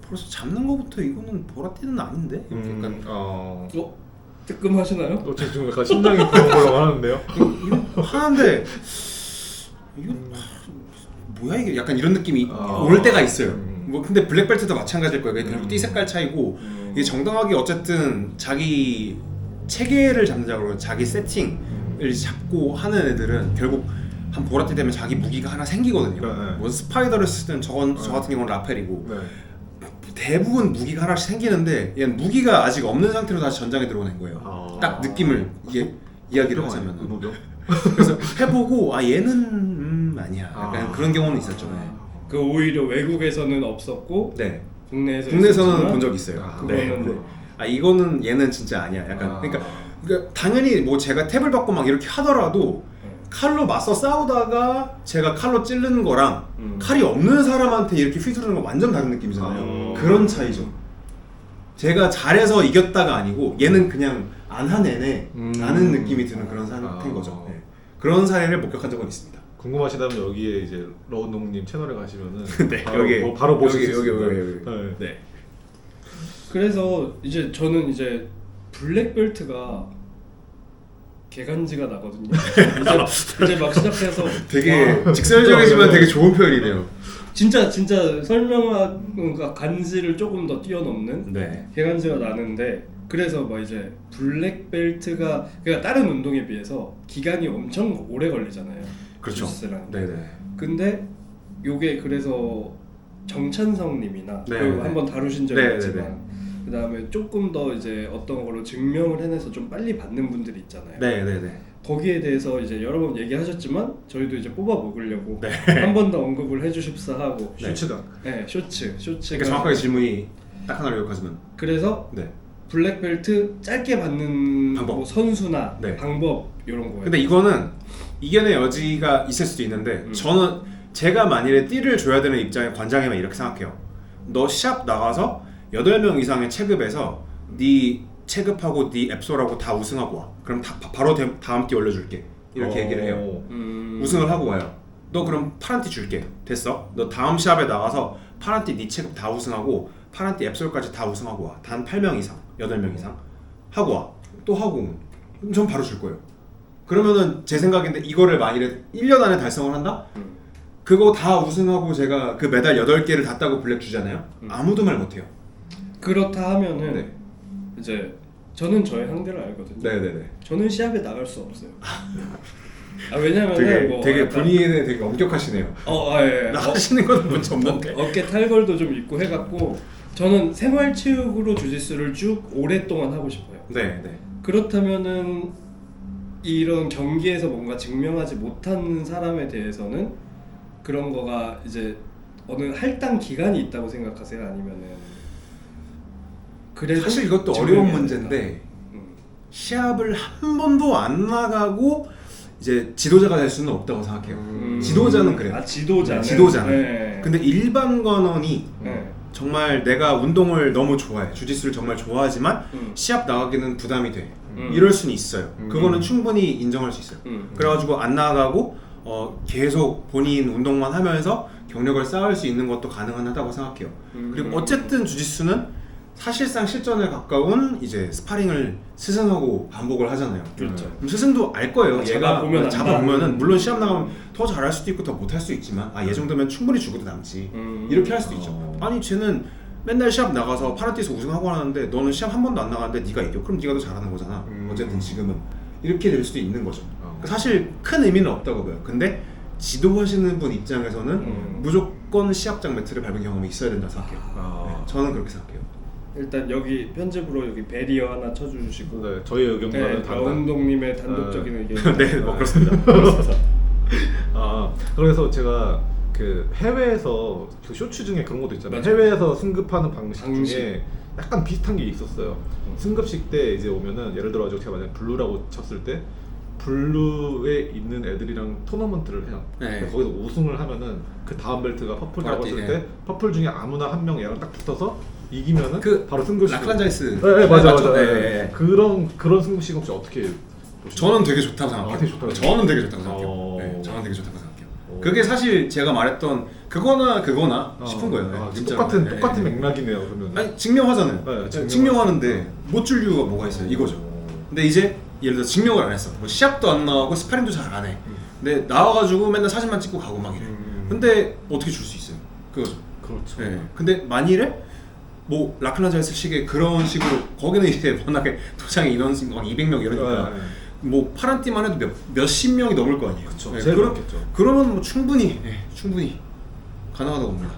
벌써 잡는 거부터 이거는 보라띠는 아닌데. 약간 뜨끔하시나요? 지금 약간 심장이 그런 걸로 하는데요. 하는데 이거 뭐야 이게 약간 이런 느낌이 올 때가 있어요. 뭐 근데 블랙벨트도 마찬가지일 거예요. 결국 띠 색깔 차이고 이게 정당하게 어쨌든 자기 체계를 잡는다고 자기 세팅을 잡고 하는 애들은 결국 한 보라띠 되면 자기 무기가 하나 생기거든요. 네. 뭐 스파이더를 쓰든 저 같은 경우는 라펠이고 네. 대부분 무기가 하나씩 생기는데 얘는 무기가 아직 없는 상태로 다시 전장에 들어오는 거예요. 딱 느낌을 이야기를 하자면. 의무병? 그래서 해보고 얘는 아니야. 약간 그런 경우는 있었죠. 네. 그 오히려 외국에서는 없었고 네. 국내에서는 본 적 있어요. 그거는 이거는 얘는 진짜 아니야. 약간 그러니까 당연히 뭐 제가 탭을 받고 막 이렇게 하더라도 칼로 맞서 싸우다가 제가 칼로 찌르는 거랑 칼이 없는 사람한테 이렇게 휘두르는 건 완전 다른 느낌이잖아요. 그런 차이죠. 제가 잘해서 이겼다가 아니고 얘는 그냥 안 한 애네 라는 느낌이 드는 그런 상태인 거죠. 네. 그런 사례를 목격한 적은 있습니다. 궁금하시다면 여기에 이제 러운동님 채널에 가시면은 네, 바로, 바로 보실 수 있습니다. 여기. 네. 네. 그래서 이제 저는 이제 블랙벨트가 개간지가 나거든요. 이제 막 시작해서 되게 와, 직설적이지만 되게 좋은 표현이네요. 진짜 설명과 간지를 조금 더 뛰어넘는 네. 개간지가 나는데 그래서 뭐 이제 블랙벨트가 그러니까 다른 운동에 비해서 기간이 엄청 오래 걸리잖아요. 그렇죠. 주짓수랑. 네네. 근데 요게 그래서 정찬성님이나 네, 그리고 네. 한번 다루신 적이 네, 있지만 네, 네. 그 다음에 조금 더 이제 어떤 거로 증명을 해내서 좀 빨리 받는 분들이 있잖아요. 네네네. 거기에 대해서 이제 여러 번 얘기하셨지만 저희도 이제 뽑아 먹으려고 네. 한 번 더 언급을 해주십사 하고 슈츠다. 네, 쇼츠가 그러니까 정확하게 질문이 딱 하나로 요약하자면 그래서 네. 블랙벨트 짧게 받는 방법. 뭐 선수나 네. 방법 이런 거예요. 근데 이거는 이견의 여지가 있을 수도 있는데 저는 제가 만일에 띠를 줘야 되는 입장의 관장이면 이렇게 생각해요. 너 시합 나가서 8명 이상의 체급에서 네 체급하고 네 앱솔하고 다 우승하고 와. 그럼 바로 다음 띠 올려줄게. 이렇게 얘기를 해요. 우승을 하고 와요. 너 그럼 파란 띠 줄게. 됐어? 너 다음 시합에 나가서 파란 띠 네 체급 다 우승하고 파란 띠 앱솔까지 다 우승하고 와. 단 8명 이상, 8명 이상 하고 와. 또 하고 오면 그럼 전 바로 줄 거예요. 그러면은 제 생각인데 이거를 만일에 1년 안에 달성을 한다? 그거 다 우승하고 제가 그 메달 8개를 다 따고 블랙 주잖아요? 아무도 말 못해요. 그렇다 하면은 네. 이제 저는 저의 상대를 알거든요. 네네네. 저는 시합에 나갈 수 없어요. 왜냐면 되게 약간 본인에 되게 엄격하시네요. 예. 나가시는 건 문제 없는데. 어깨 탈걸도 좀 있고 해갖고 저는 생활체육으로 주짓수를 쭉 오랫동안 하고 싶어요. 네, 네. 그렇다면은 이런 경기에서 뭔가 증명하지 못한 사람에 대해서는 그런 거가 이제 어느 할당 기간이 있다고 생각하세요? 아니면은 그래도 사실 이것도 증명해야 어려운 된다? 문제인데 시합을 한 번도 안 나가고 이제 지도자가 될 수는 없다고 생각해요. 지도자는 그래요. 지도자는. 네. 근데 일반 관원이 네. 정말 내가 운동을 너무 좋아해. 주짓수를 정말 좋아하지만 시합 나가기는 부담이 돼. 이럴 수는 있어요. 그거는 충분히 인정할 수 있어요. 그래가지고 안 나가고 계속 본인 운동만 하면서 경력을 쌓을 수 있는 것도 가능하다고 생각해요. 그리고 어쨌든 주짓수는 사실상 실전에 가까운 이제 스파링을 스승하고 반복을 하잖아요. 그렇죠. 그럼 스승도 알 거예요. 잡아보면 잡아보면은 물론 시합 나가면 더 잘할 수도 있고 더 못할 수도 있지만 얘 정도면 충분히 죽어도 남지. 이렇게 할 수도 있죠. 아니 쟤는 맨날 시합 나가서 파란띠에서 우승하고 하는데 너는 시합 한 번도 안 나가는데 네가 이겨. 그럼 네가 더 잘하는 거잖아. 어쨌든 지금은 이렇게 될 수도 있는 거죠. 사실 큰 의미는 없다고 봐요. 근데 지도하시는 분 입장에서는 무조건 시합장 매트를 밟은 경험이 있어야 된다고 생각해요. 네, 저는 그렇게 생각해요. 일단 여기 편집으로 여기 배리어 하나 쳐주시고 네, 저희 의견과는 다르다. 운동님의 단독적인 의견. 네, 뭐 그렇습니다. 그래서 제가 그 해외에서 그 쇼츠 중에 그런 것도 있잖아요. 맞아요. 해외에서 승급하는 방식 중에 약간 비슷한 게 있었어요. 승급식 때 이제 오면은 예를 들어 제가 만약 블루라고 쳤을 때 블루에 있는 애들이랑 토너먼트를 해요. 네. 거기서 우승을 하면은 그 다음 벨트가 퍼플 잡았을 네. 때 퍼플 중에 아무나 한 명 얘랑 딱 붙어서 이기면은 그 바로 승급식. 라클란자이스. 네, 맞아. 네. 네. 그런 승급식 혹시 어떻게 보시나요? 저는 되게 좋다고 생각해요. 되게 좋다고 저는 되게 좋다고 생각해요. 네, 저는 되게 좋다고 생각해요. 그게 사실 제가 말했던 그거나 싶은 거예요. 네, 진짜. 똑같은 맥락이네요. 그러면. 아니 증명하잖아요. 네, 증명하는데 못 줄 이유가 뭐가 있어요? 이거죠. 근데 이제 예를 들어 증명을 안 했어. 뭐 시합도 안 나가고 스파링도 잘 안 해. 근데 나와가지고 맨날 사진만 찍고 가고 막 이래. 근데 어떻게 줄 수 있어요? 그거죠. 그렇죠. 네. 근데 만일에 뭐 라클란자이스 식의 그런 식으로 거기는 이제 워낙에 도장의 인원수 막 200명 이러니까 뭐 파란 띠만 해도 몇십 명이 넘을 거 아니에요. 그쵸. 제일 많겠죠. 그러면 뭐 충분히 가능하다고 봅니다.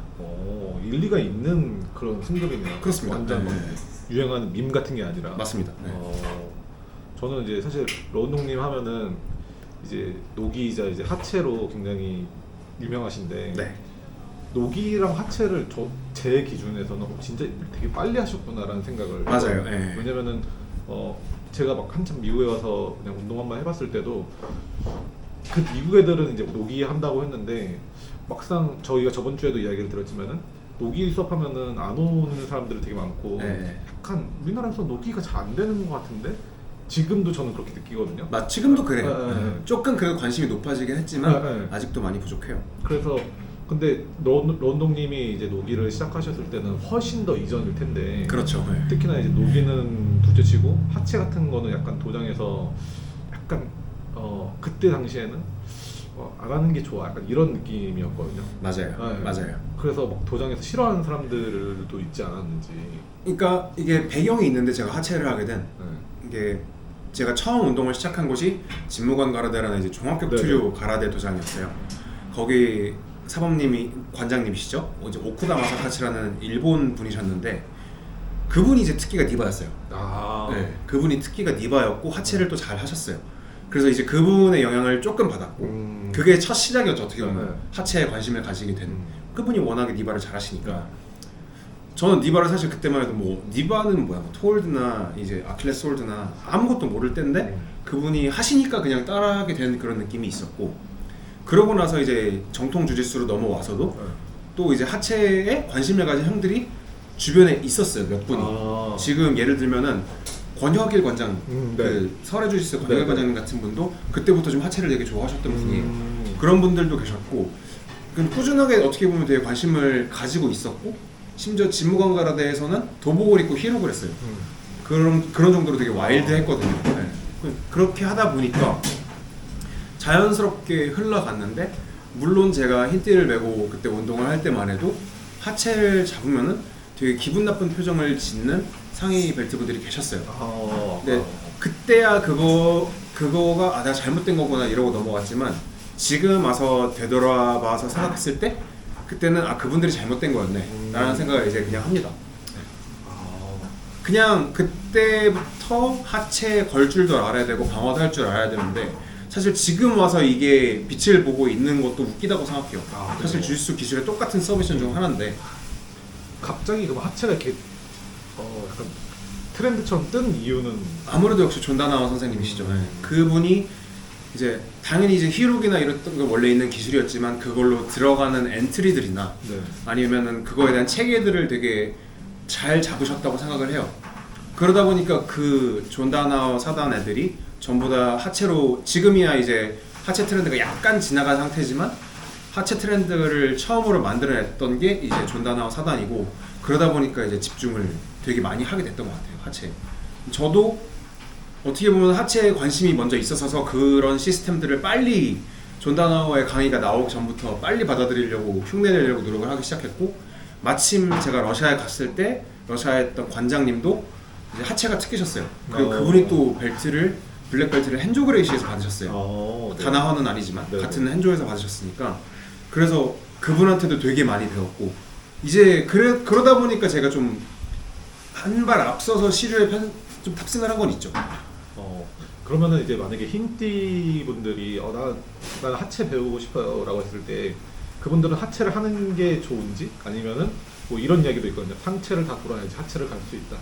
일리가 있는 그런 승급이네요. 그렇습니다. 완전 네. 유행하는 밈 같은 게 아니라. 맞습니다. 네. 저는 이제 사실 러운동님 하면은 이제 노기이자 이제 하체로 굉장히 유명하신데 네. 노기랑 하체를 제 기준에서는 진짜 되게 빨리 하셨구나라는 생각을 맞아요. 해요. 네. 왜냐면은 제가 막 한참 미국에 와서 그냥 운동 한번 해봤을 때도 그 미국 애들은 이제 노기 한다고 했는데 막상 저희가 저번 주에도 이야기를 들었지만은 노기 수업하면은 안 오는 사람들이 되게 많고 네. 약간 우리나라에서 노기가 잘 안 되는 것 같은데 지금도 저는 그렇게 느끼거든요. 지금도 그래요. 네. 조금 그래도 관심이 높아지긴 했지만 네. 아직도 많이 부족해요. 그래서 근데 런동님이 이제 노기를 시작하셨을 때는 훨씬 더 이전일 텐데 그렇죠. 네. 특히나 이제 노기는 둘째치고 하체 같은 거는 약간 도장에서 약간 그때 당시에는 안 하는 게 좋아 약간 이런 느낌이었거든요. 맞아요. 네. 맞아요. 그래서 막 도장에서 싫어하는 사람들도 있지 않았는지. 그러니까 이게 배경이 있는데 제가 하체를 하게 된 네. 이게 제가 처음 운동을 시작한 곳이 진무관 가라데라는 이제 종합격투류 가라데 도장이었어요. 거기 사범님이 관장님이시죠. 이제 오쿠다 마사카치라는 일본 분이셨는데 그분이 이제 특기가 니바였어요. 네, 그분이 특기가 니바였고 하체를 또 잘 하셨어요. 그래서 이제 그분의 영향을 조금 받았고 그게 첫 시작이었죠. 어떻게 보면 하체에 관심을 가지게 된 그분이 워낙에 니바를 잘 하시니까 저는 니바를 사실 그때만 해도 뭐 니바는 뭐야 뭐 토홀드나 이제 아킬레스 홀드나 아무것도 모를 때인데 그분이 하시니까 그냥 따라하게 된 그런 느낌이 있었고 그러고 나서 이제 정통 주짓수로 넘어와서도 또 이제 하체에 관심을 가진 형들이 주변에 있었어요. 몇 분이. 지금 예를 들면은 권혁일 관장, 그 설해 주짓수 권혁일 관장님 같은 분도 그때부터 좀 하체를 되게 좋아하셨던 분이에요. 그런 분들도 계셨고 꾸준하게 어떻게 보면 되게 관심을 가지고 있었고 심지어 진무관 가라데에서는 도복을 입고 히룩을 했어요. 그런 정도로 되게 와일드했거든요. 네. 그렇게 하다 보니까 자연스럽게 흘러갔는데 물론 제가 흰띠를 메고 그때 운동을 할 때만 해도 하체를 잡으면은 되게 기분 나쁜 표정을 짓는 상위 벨트분들이 계셨어요. 네, 그때야 그거가 내가 잘못된 거구나 이러고 넘어갔지만 지금 와서 되돌아봐서 생각했을 때 그때는 그분들이 잘못된 거였네 라는 생각을 이제 그냥 합니다. 그냥 그때부터 하체에 걸 줄도 알아야 되고 방어도 할 줄 알아야 되는데 사실 지금 와서 이게 빛을 보고 있는 것도 웃기다고 생각해요. 사실 주짓수 기술의 똑같은 서비스 중 하나인데 갑자기 그럼 하체가 이렇게 약간 트렌드처럼 뜬 이유는 아무래도 역시 존다나와 선생님이시죠. 그분이 이제 당연히 이제 히룩이나 이런 거 원래 있는 기술이었지만 그걸로 들어가는 엔트리들이나 아니면은 그거에 대한 체계들을 되게 잘 잡으셨다고 생각을 해요. 그러다 보니까 그 존다나와 사단 애들이 전부 다 하체로 지금이야 이제 하체 트렌드가 약간 지나간 상태지만 하체 트렌드를 처음으로 만들어냈던 게 이제 존다나와 사단이고 그러다 보니까 이제 집중을 되게 많이 하게 됐던 것 같아요. 하체. 저도 어떻게 보면 하체에 관심이 먼저 있어서 그런 시스템들을 빨리 존다나와의 강의가 나오기 전부터 빨리 받아들이려고 흉내내려고 노력을 하기 시작했고 마침 제가 러시아에 갔을 때 러시아에 있던 관장님도 이제 하체가 특기셨어요. 그리고 그분이 또 블랙 벨트를 헨조 그레이시에서 받으셨어요. 다나화는 아니지만 같은 헨조에서 받으셨으니까 그래서 그분한테도 되게 많이 배웠고 이제 그러다 보니까 제가 좀 한 발 앞서서 시류에 좀 탑승을 한 건 있죠. 그러면은 이제 만약에 흰띠 분들이 난 하체 배우고 싶어요 라고 했을 때 그분들은 하체를 하는 게 좋은지 아니면은 뭐 이런 이야기도 있거든요. 상체를 다 돌아야지 하체를 갈 수 있다.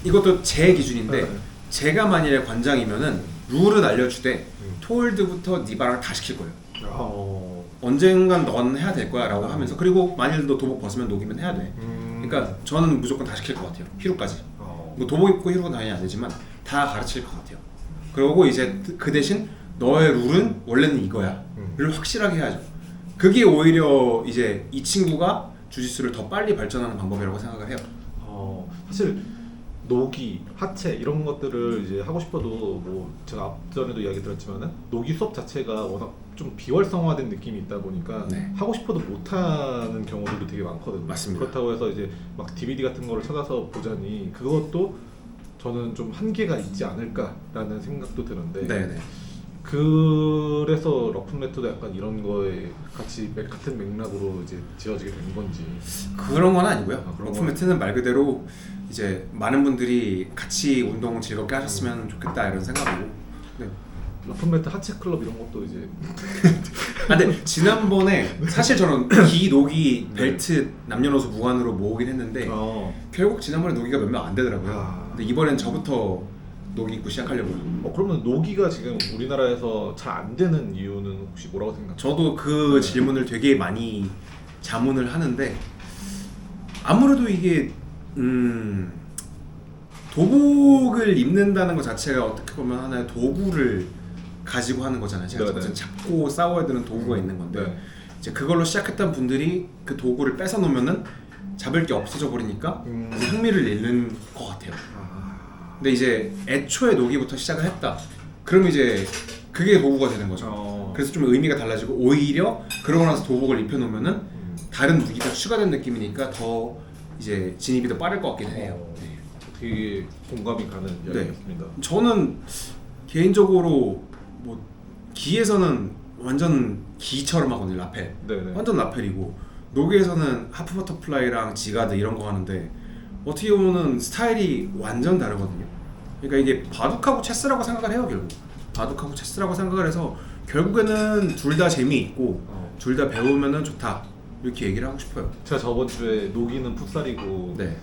이것도 제 기준인데 제가 만일에 관장이면은 룰을 알려주되 토홀드부터 니바랑 다 시킬 거예요. 언젠간 넌 해야 될 거야 라고 하면서 그리고 만일 너 도복 벗으면 녹이면 해야 돼. 그러니까 저는 무조건 다 시킬 것 같아요. 히룩까지. 뭐 도복 입고 히룩은 당연히 안 되지만 다 가르칠 것 같아요. 그리고 이제 그 대신 너의 룰은 원래는 이거야 를 확실하게 해야죠. 그게 오히려 이제 이 친구가 주짓수를 더 빨리 발전하는 방법이라고 생각을 해요. 사실 노기, 하체 이런 것들을 이제 하고 싶어도 뭐 제가 앞전에도 이야기 드렸지만은 노기 수업 자체가 워낙 좀 비활성화된 느낌이 있다 보니까 하고 싶어도 못하는 경우들도 되게 많거든요. 맞습니다. 그렇다고 해서 이제 막 DVD 같은 거를 찾아서 보자니 그것도 저는 좀 한계가 있지 않을까라는 생각도 드는데 네네. 그래서 러프매트도 약간 이런 거에 같은 맥락으로 이제 지어지게 된 건지 그런 건 아니고요. 러프매트는 말 그대로 이제 많은 분들이 같이 운동 즐겁게 하셨으면 좋겠다 이런 생각이고. 네. 러프매트 하체 클럽 이런 것도 이제. 근데 지난번에 사실 저는 기, 노기, 벨트 남녀노소 무관으로 모으긴 했는데 결국 지난번에 노기가 몇 명 안 되더라고요. 근데 이번엔 저부터 노기 입고 시작하려고요. 그러면 노기가 지금 우리나라에서 잘 안 되는 이유는 혹시 뭐라고 생각하세요? 저도 그 질문을 되게 많이 자문을 하는데 아무래도 이게 도복을 입는다는 것 자체가 어떻게 보면 하나의 도구를 가지고 하는 거잖아요. 제가 네네. 잡고 싸워야 되는 도구가 있는 건데 네. 이제 그걸로 시작했던 분들이 그 도구를 뺏어 놓으면은 잡을 게 없어져 버리니까 이제 흥미를 잃는 것 같아요. 근데 이제 애초에 노기부터 시작을 했다. 그러면 이제 그게 도구가 되는 거죠. 그래서 좀 의미가 달라지고 오히려 그러고 나서 도복을 입혀놓으면은 다른 무기가 추가된 느낌이니까 더 이제 진입이 더 빠를 것 같긴 해요. 네. 되게 공감이 가는 이야기였습니다. 저는 개인적으로 뭐 기에서는 완전 기처럼 하거든요. 라펠. 네네. 완전 라펠이고 노기에서는 하프 버터플라이랑 지가드 이런 거 하는데 어떻게 보면은 스타일이 완전 다르거든요. 그러니까 이게 바둑하고 체스라고 생각을 해요. 결국 바둑하고 체스라고 생각을 해서 결국에는 둘 다 재미있고 둘 다 배우면은 좋다 이렇게 얘기를 하고 싶어요. 제가 저번 주에 노기는 풋살이고 네.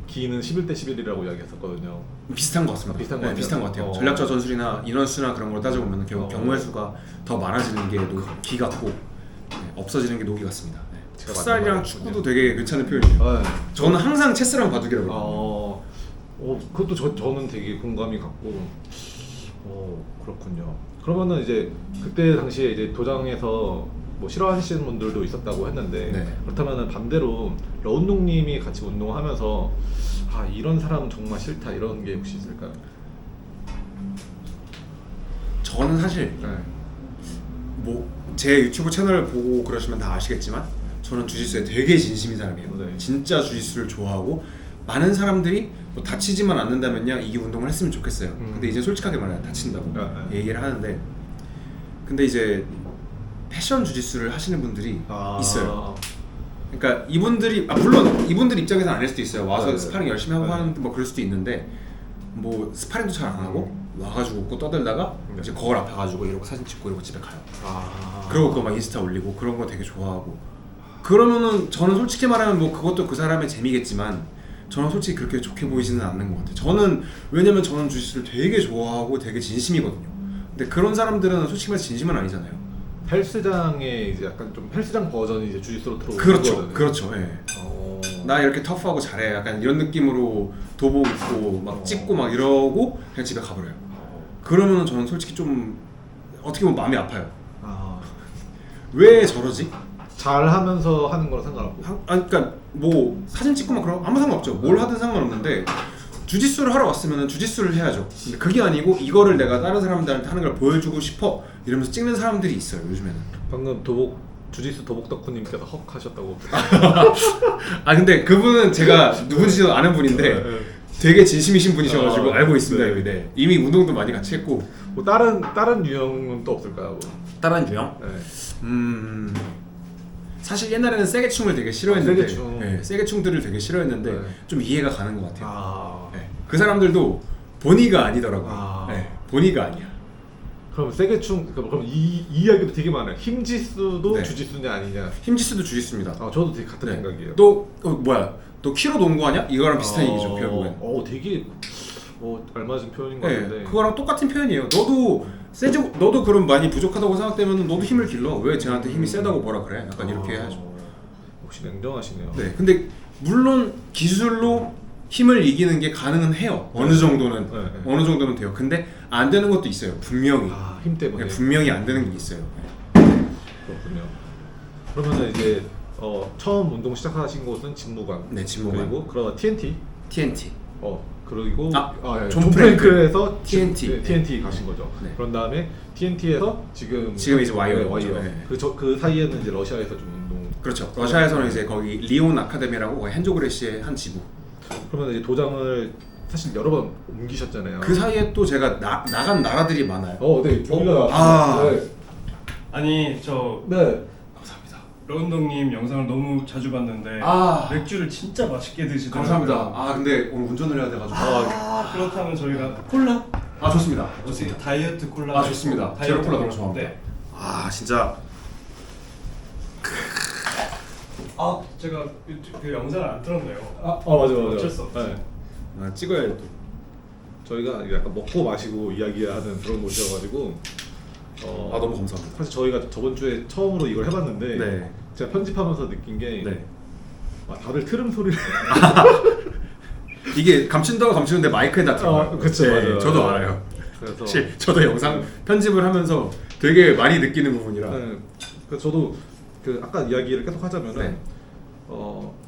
기는 11대 11이라고 이야기했었거든요. 비슷한 것 같습니다. 비슷한 것 네, 비슷한 것 같아요. 같아요. 전략적 전술이나 인원수나 그런 걸 따져보면 결국 어. 경우의 수가 더 많아지는 게 기 같고 없어지는 게 노기 같습니다. 네. 제가 풋살이랑 맞는 축구도 되게 괜찮은 표현이에요. 저는 항상 체스랑 바둑이라고 해요. 그것도 저는 되게 공감이 갔고, 그렇군요. 그러면은 이제 그때 당시에 이제 도장에서 뭐 싫어하시는 분들도 있었다고 했는데 네. 그렇다면은 반대로 러운동님이 같이 운동하면서 아 이런 사람은 정말 싫다 이런 게 혹시 있을까요? 저는 사실 뭐 제 유튜브 채널을 보고 그러시면 다 아시겠지만 저는 주짓수에 되게 진심인 사람이에요. 네. 진짜 주짓수를 좋아하고 많은 사람들이 뭐 다치지만 않는다면요 이 운동을 했으면 좋겠어요. 근데 이제 솔직하게 말해요 다친다고 얘기를 하는데 근데 이제 패션 주짓수를 하시는 분들이 있어요. 그러니까 이분들이 물론 이분들 입장에서는 아닐 수도 있어요. 와서 네. 스파링 열심히 하고 네. 하는 뭐 그럴 수도 있는데 뭐 스파링도 잘 안 하고 와가지고 웃고 떠들다가 이제 거울 앞에 가지고 이러고 사진 찍고 이러고 집에 가요. 그러고 그거 막 인스타 올리고 그런 거 되게 좋아하고 그러면은 저는 솔직히 말하면 뭐 그것도 그 사람의 재미겠지만 저는 솔직히 그렇게 좋게 보이지는 않는 것 같아요. 저는 왜냐면 저는 주짓수를 되게 좋아하고 되게 진심이거든요. 근데 그런 사람들은 솔직히 말해서 진심은 아니잖아요. 헬스장에 이제 약간 좀 헬스장 버전이 이제 주짓수로 들어오는 그렇죠, 거거든요. 그렇죠. 예. 나 이렇게 터프하고 잘해. 약간 이런 느낌으로 도복 입고 막 찍고 막 이러고 그냥 집에 가버려요. 그러면은 저는 솔직히 좀 어떻게 보면 마음이 아파요. 왜 저러지? 잘하면서 하는 거랑 상관없고. 그러니까 뭐 사진 찍고 막 그런 아무 상관없죠. 뭘 하든 상관없는데 주짓수를 하러 왔으면 주짓수를 해야죠. 근데 그게 아니고 이거를 내가 다른 사람들한테 하는 걸 보여주고 싶어 이러면서 찍는 사람들이 있어요. 요즘에는. 방금 주짓수 도복 덕후님께서 헉 하셨다고. 근데 그분은 제가 누군지도 아는 분인데 되게 진심이신 분이셔가지고 알고 있습니다. 네. 여기. 네. 이미 운동도 많이 같이 했고. 뭐 다른 유형은 또 없을까요? 뭐? 다른 유형? 네. 사실 옛날에는 세게충을 되게 싫어했는데 세게충. 네, 세게충들을 되게 싫어했는데 네. 좀 이해가 가는 것 같아요. 네. 그 사람들도 본의가 아니더라고요. 네, 본의가 아니야. 그럼 세게충 그럼 이 이야기도 되게 많아요. 힘지수도 네. 주짓수냐 아니냐. 힘지수도 주짓수입니다. 저도 되게 같은 네. 생각이에요. 또 너 키로 농구하냐? 이거랑 비슷한 얘기죠 결국엔. 되게 알맞은 표현인 것 네, 같은데. 그거랑 똑같은 표현이에요. 너도 그럼 많이 부족하다고 생각되면 너도 힘을 길러. 왜 쟤한테 힘이 세다고 뭐라 그래? 약간 이렇게 해야죠. 역시 냉정하시네요. 네, 근데 물론 기술로 힘을 이기는 게 가능은 해요. 어느 정도는 네. 어느 정도는 돼요. 근데 안 되는 것도 있어요. 분명히. 힘 때문에. 네, 분명히 안 되는 게 있어요. 그렇군요. 그러면 이제 처음 운동 시작하신 곳은 진무관. 네, 진무관. 그리고 그러다 TNT. TNT. 그리고 존 프랭크에서 TNT. 네, TNT 가신 거죠. 네. 그런 다음에 TNT에서 지금 이제 와이어. 네, 와이어. 네. 그 사이에는 이제 러시아에서 좀 운동. 그렇죠. 러시아에서는 이제 거기 리온 아카데미라고 거기 헨조그레시의 한 지부. 그러면 이제 도장을 사실 여러 번 옮기셨잖아요. 그 사이에 또 제가 나간 나라들이 많아요. 네, 여기가. 네. 아니 저 네. 감사합니다. 러운동님 영상을 너무 자주 봤는데 맥주를 진짜 맛있게 드시더라고요. 감사합니다. 근데 오늘 운전을 해야 돼가지고. 그렇다면 저희가 콜라? 좋습니다. 좋습니다. 다이어트 콜라. 좋습니다. 제로 콜라 너무 좋아합니다. 네. 진짜. 제가 그 영상을 안 틀었네요. 맞아. 어쩔 수 없지. 네. 찍어야 돼 또. 저희가 약간 먹고 마시고 이야기하는 그런 곳이어가지고. 너무 감사합니다. 사실 저희가 저번 주에 처음으로 이걸 해봤는데 네. 제가 편집하면서 느낀 게 네. 다들 트름 소리를 이게 감춘다고 감추는데 마이크에 다 들어가요. 그쵸, 맞아요. 저도 알아요. 그래서 사실 저도 영상 편집을 하면서 되게 많이 느끼는 부분이라. 네. 그래서 저도 그 아까 이야기를 계속 하자면은 네.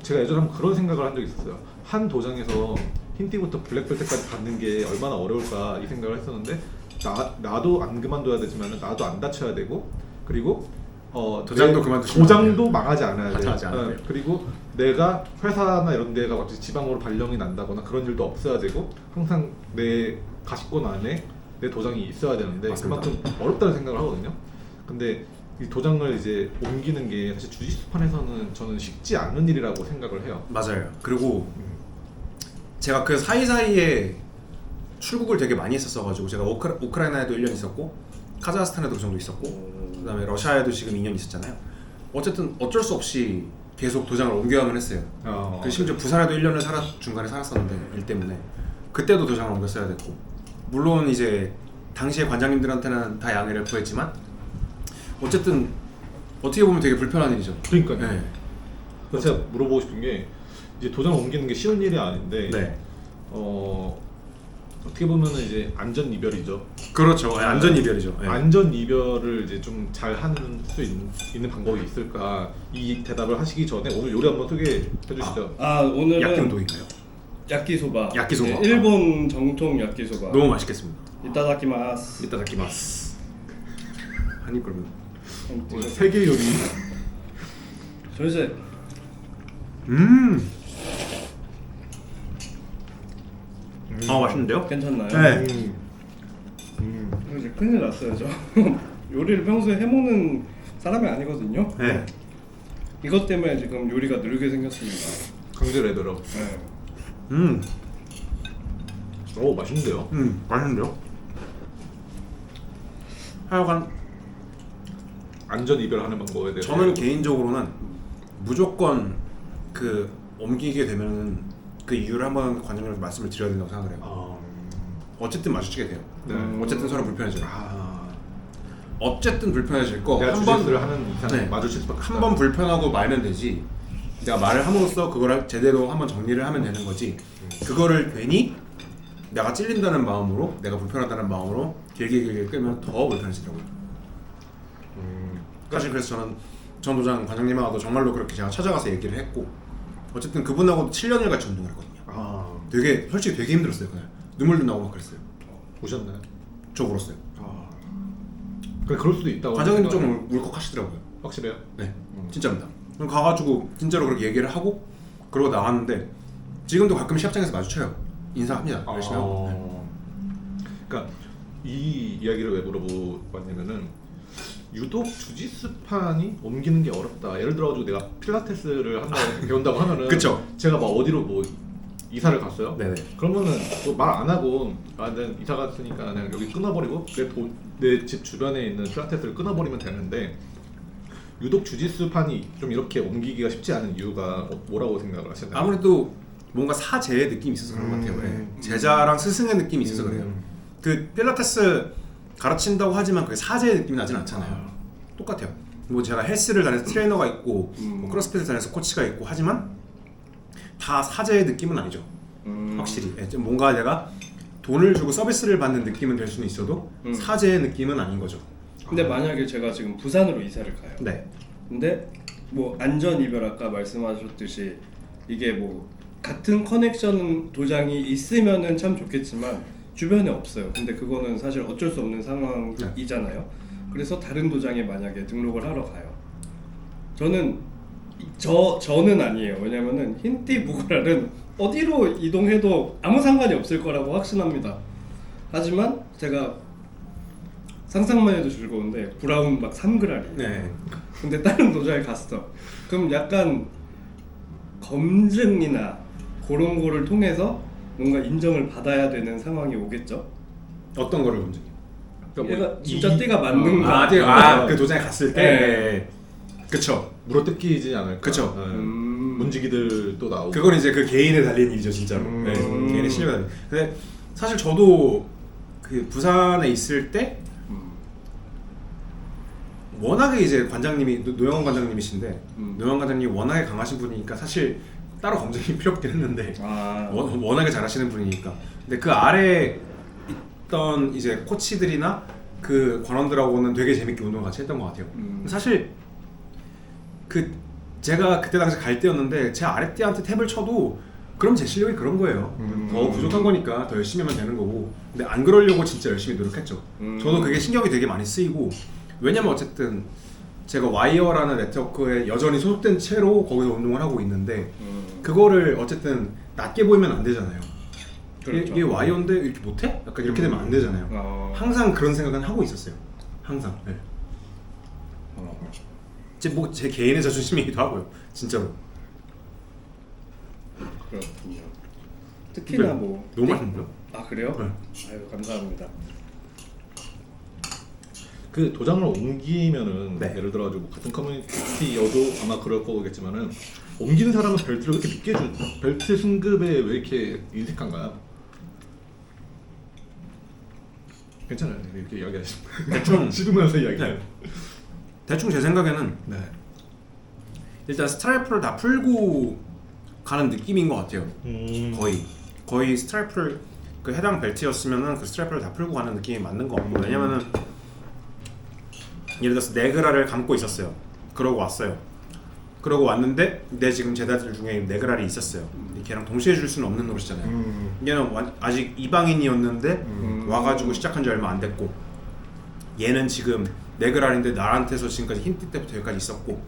제가 예전에 한번 그런 생각을 한 적이 있었어요. 한 도장에서 흰띠부터 블랙벨트까지 받는 게 얼마나 어려울까 이 생각을 했었는데 나도 안 그만둬야 되지만 나도 안 다쳐야 되고 그리고 도장도 내 그만두시면 도장도 망하지 않아야 돼. 하지 않아야 돼요. 그리고 내가 회사나 이런 데가 갑자기 지방으로 발령이 난다거나 그런 일도 없어야 되고 항상 내 가시권 안에 내 도장이 있어야 되는데 맞습니다. 그만큼 어렵다는 생각을 하거든요. 근데 이 도장을 이제 옮기는 게 사실 주짓수판에서는 저는 쉽지 않은 일이라고 생각을 해요. 맞아요. 그리고 제가 그 사이사이에 출국을 되게 많이 했었어가지고 제가 우크라이나에도 1년 있었고 카자흐스탄에도 그 정도 있었고 그다음에 러시아에도 지금 2년 있었잖아요. 어쨌든 어쩔 수 없이 계속 도장을 옮겨야만 했어요. 그 심지어 부산에도 1년을 중간에 살았었는데 일 때문에 그때도 도장을 옮겼어야 됐고 물론 이제 당시에 관장님들한테는 다 양해를 구했지만 어쨌든 어떻게 보면 되게 불편한 일이죠. 그러니까요. 네. 그래서 제가 물어보고 싶은 게 이제 도장을 옮기는 게 쉬운 일이 아닌데 네. 어떻게 보면은 이제 안전 이별이죠. 그렇죠. 안전 이별이죠. 네. 안전 이별을 이제 좀 잘 하는 수 있는 방법이 있을까? 이 대답을 하시기 전에 오늘 요리 한번 소개해 주시죠. 오늘은 야끼우동인가요? 야끼소바. 야끼소바. 네, 일본 정통 야끼소바. 너무 맛있겠습니다. 이따다키마스. 이따다키마스. 한입 그러면. 오늘 세계 요리. 저 이제 맛있는데요? 괜찮나요? 네. 이제 큰일 났어요. 저 요리를 평소에 해먹는 사람이 아니거든요. 네. 이것 때문에 지금 요리가 늘게 생겼습니다. 강제 레더러. 네. 오 맛있는데요? 맛있는데요? 하여간 안전 이별하는 방법에 대해서 저는 개인적으로는 무조건 그 옮기게 되면은 그 이유를 한번 관장님한테 말씀을 드려야 된다고 생각을 해요. 어쨌든 마주치게 돼요. 네. 어쨌든 서로 불편해져요. 어쨌든 불편해질 거 내가 한번 주짓수를 하는 이상 네. 마주칠 수밖에 없다. 한 번 불편하고 말면 되지. 내가 말을 함으로써 그걸 제대로 한번 정리를 하면 되는 거지. 그거를 괜히 내가 찔린다는 마음으로, 내가 불편하다는 마음으로 길게 끌면 더 불편해지더라고요. 사실 그래서 저는 전 도장 관장님하고도 정말로 그렇게 제가 찾아가서 얘기를 했고, 어쨌든 그분하고도 7년을 같이 운동을 했거든요. 되게 솔직히 되게 힘들었어요. 그날 눈물도 나고 막 그랬어요. 보셨나요? 저 울었어요. 그래 그럴 수도 있다고. 관장님도 좀 울컥하시더라고요. 확실해요? 네, 진짜입니다. 그럼 가가지고 진짜로 그렇게 얘기를 하고 그러고 나왔는데 지금도 가끔 시합장에서 마주쳐요. 인사합니다. 열심히 하고. 네. 그러니까 이 이야기를 왜 물어보았냐면은 유독 주짓수판이 옮기는 게 어렵다. 예를 들어가지고 내가 필라테스를 한다고 배운다고 하면은 그쵸. 제가 막 어디로 뭐 이사를 갔어요. 네네. 그러면은 뭐 말 안 하고 내가 이사 갔으니까 그냥 여기 끊어버리고 내 집 주변에 있는 필라테스를 끊어버리면 되는데 유독 주짓수판이 좀 이렇게 옮기기가 쉽지 않은 이유가 뭐라고 생각을 하시나요? 아무래도 뭔가 사제의 느낌이 있어서 그런 것 같아요. 네. 제자랑 스승의 느낌이 있어서 그래요. 그 필라테스 가르친다고 하지만 그게 사제의 느낌이 나진 않잖아요. 똑같아요. 뭐 제가 헬스를 다녀서 트레이너가 있고 뭐 크로스핏을 다녀서 코치가 있고 하지만 다 사제의 느낌은 아니죠. 확실히 좀 뭔가 내가 돈을 주고 서비스를 받는 느낌은 될 수는 있어도 사제의 느낌은 아닌 거죠. 근데 만약에 제가 지금 부산으로 이사를 가요. 네. 근데 뭐 안전 이별 아까 말씀하셨듯이 이게 뭐 같은 커넥션 도장이 있으면은 참 좋겠지만 주변에 없어요. 근데 그거는 사실 어쩔 수 없는 상황이잖아요. 그래서 다른 도장에 만약에 등록을 하러 가요. 저는 아니에요. 왜냐면은 흰띠 무그랄은 어디로 이동해도 아무 상관이 없을 거라고 확신합니다. 하지만 제가 상상만 해도 즐거운데 브라운 막 3그랄이. 네. 근데 다른 도장에 갔어. 그럼 약간 검증이나 그런 거를 통해서 뭔가 인정을 받아야 되는 상황이 오겠죠. 어떤 거를 검증해요? 그러니까 얘가 진짜 띠가 맞는가? 그 도장에 갔을 때. 네. 그쵸. 물어뜯기지 않을까? 그쵸. 문지기들도 나오고. 그건 이제 그 개인에 달린 일이죠, 진짜로. 네, 개인의 실력에 달린. 근데 사실 저도 그 부산에 있을 때 워낙에 이제 관장님이 노영원 관장님이신데 노영원 관장님이 워낙에 강하신 분이니까 사실 따로 검증이 필요 없긴 했는데 아. 워낙에 잘하시는 분이니까. 근데 그 아래 있던 이제 코치들이나 그 관원들하고는 되게 재밌게 운동을 같이 했던 것 같아요. 사실 그 제가 그때 당시 갈 때였는데 제 아랫띠한테 탭을 쳐도 그럼 제 실력이 그런 거예요. 더 부족한 거니까 더 열심히 하면 되는 거고. 근데 안 그러려고 진짜 열심히 노력했죠. 저도 그게 신경이 되게 많이 쓰이고, 왜냐면 어쨌든 제가 와이어라는 네트워크에 여전히 소속된 채로 거기서 운동을 하고 있는데 그거를 어쨌든 낮게 보이면 안 되잖아요. 그렇죠. 얘 와이어인데 이렇게 못해? 약간 이렇게 되면 안 되잖아요. 항상 그런 생각은 하고 있었어요. 항상. 네. 제 개인의 자존심이기도 하고요. 진짜로. 그렇군요. 특히나 뭐 너무 맛있는데요? 아 그래요? 네. 아유 감사합니다. 그 도장을 옮기면은 네. 예를 들어가지고 같은 커뮤니티여도 아마 그럴 거겠지만은 옮기는 사람은 벨트를 왜 이렇게 늦게 준 벨트 승급에 왜 이렇게 인색한가요? 괜찮아요. 이렇게 이야기하시면 대충 씹으면서 이야기해요. 대충 제 생각에는 네. 일단 스트라이프를 다 풀고 가는 느낌인 것 같아요. 거의 스트라이프를 그 해당 벨트였으면은 그 스트라이프를 다 풀고 가는 느낌이 맞는 것 같고, 왜냐면은 예를 들어서 네그라를 감고 있었어요. 그러고 왔어요. 그러고 왔는데 내 지금 제자들 중에 네그라를 있었어요. 걔랑 동시에 줄 수는 없는 노릇이잖아요. 얘는 아직 이방인이었는데 와가지고 시작한 지 얼마 안 됐고, 얘는 지금 네그랄인데 나한테서 지금까지 흰띠 때부터 여기까지 있었고,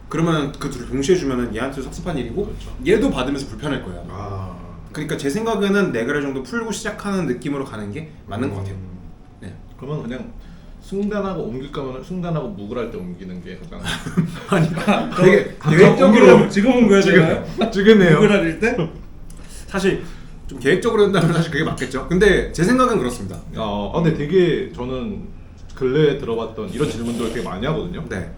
그러면 그 둘을 동시에 주면은 얘한테 섭섭한 일이고, 그렇죠. 얘도 받으면서 불편할 거야. 아. 그러니까 제 생각에는 네그랄 정도 풀고 시작하는 느낌으로 가는 게 맞는 것 같아요. 네. 그러면 그냥 숭단하고 옮길 거면 숭단하고 묵을 할 때 옮기는 게 가장 아니 되게 계획적으로 계획적으로 지금 옮겨야 되나요? 지금네요. 누굴 할일 때? 사실 좀 계획적으로 한다면 사실 그게 맞겠죠. 근데 제 생각은 그렇습니다. 근데 되게 저는 근래에 들어봤던 이런 질문들을 되게 많이 하거든요. 네.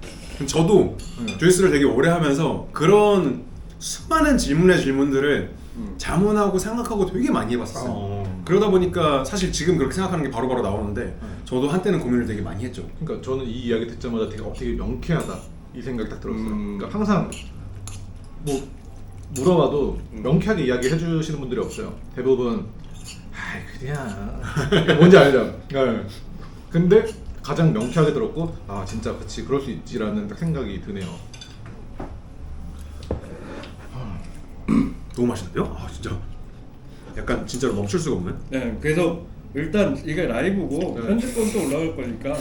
저도 조회수를 되게 오래 하면서 그런 수많은 질문들을 자문하고 생각하고 되게 많이 해봤었어요. 그러다 보니까 사실 지금 그렇게 생각하는 게 바로바로 나오는데 저도 한때는 고민을 되게 많이 했죠. 그러니까 저는 이 이야기 듣자마자 되게 명쾌하다 이 생각이 딱 들었어요. 그러니까 항상 뭐 물어봐도 명쾌하게 이야기해 주시는 분들이 없어요. 대부분 아이 그냥 뭔지 알죠? 네. 근데 가장 명쾌하게 들었고 아 진짜 그치 그럴 수 있지라는 딱 생각이 드네요. 너무 맛있는데요? 아 진짜 약간 진짜로 멈출 수가 없네. 네, 그래서 일단 이게 라이브고 네. 편집본 또 올라갈 거니까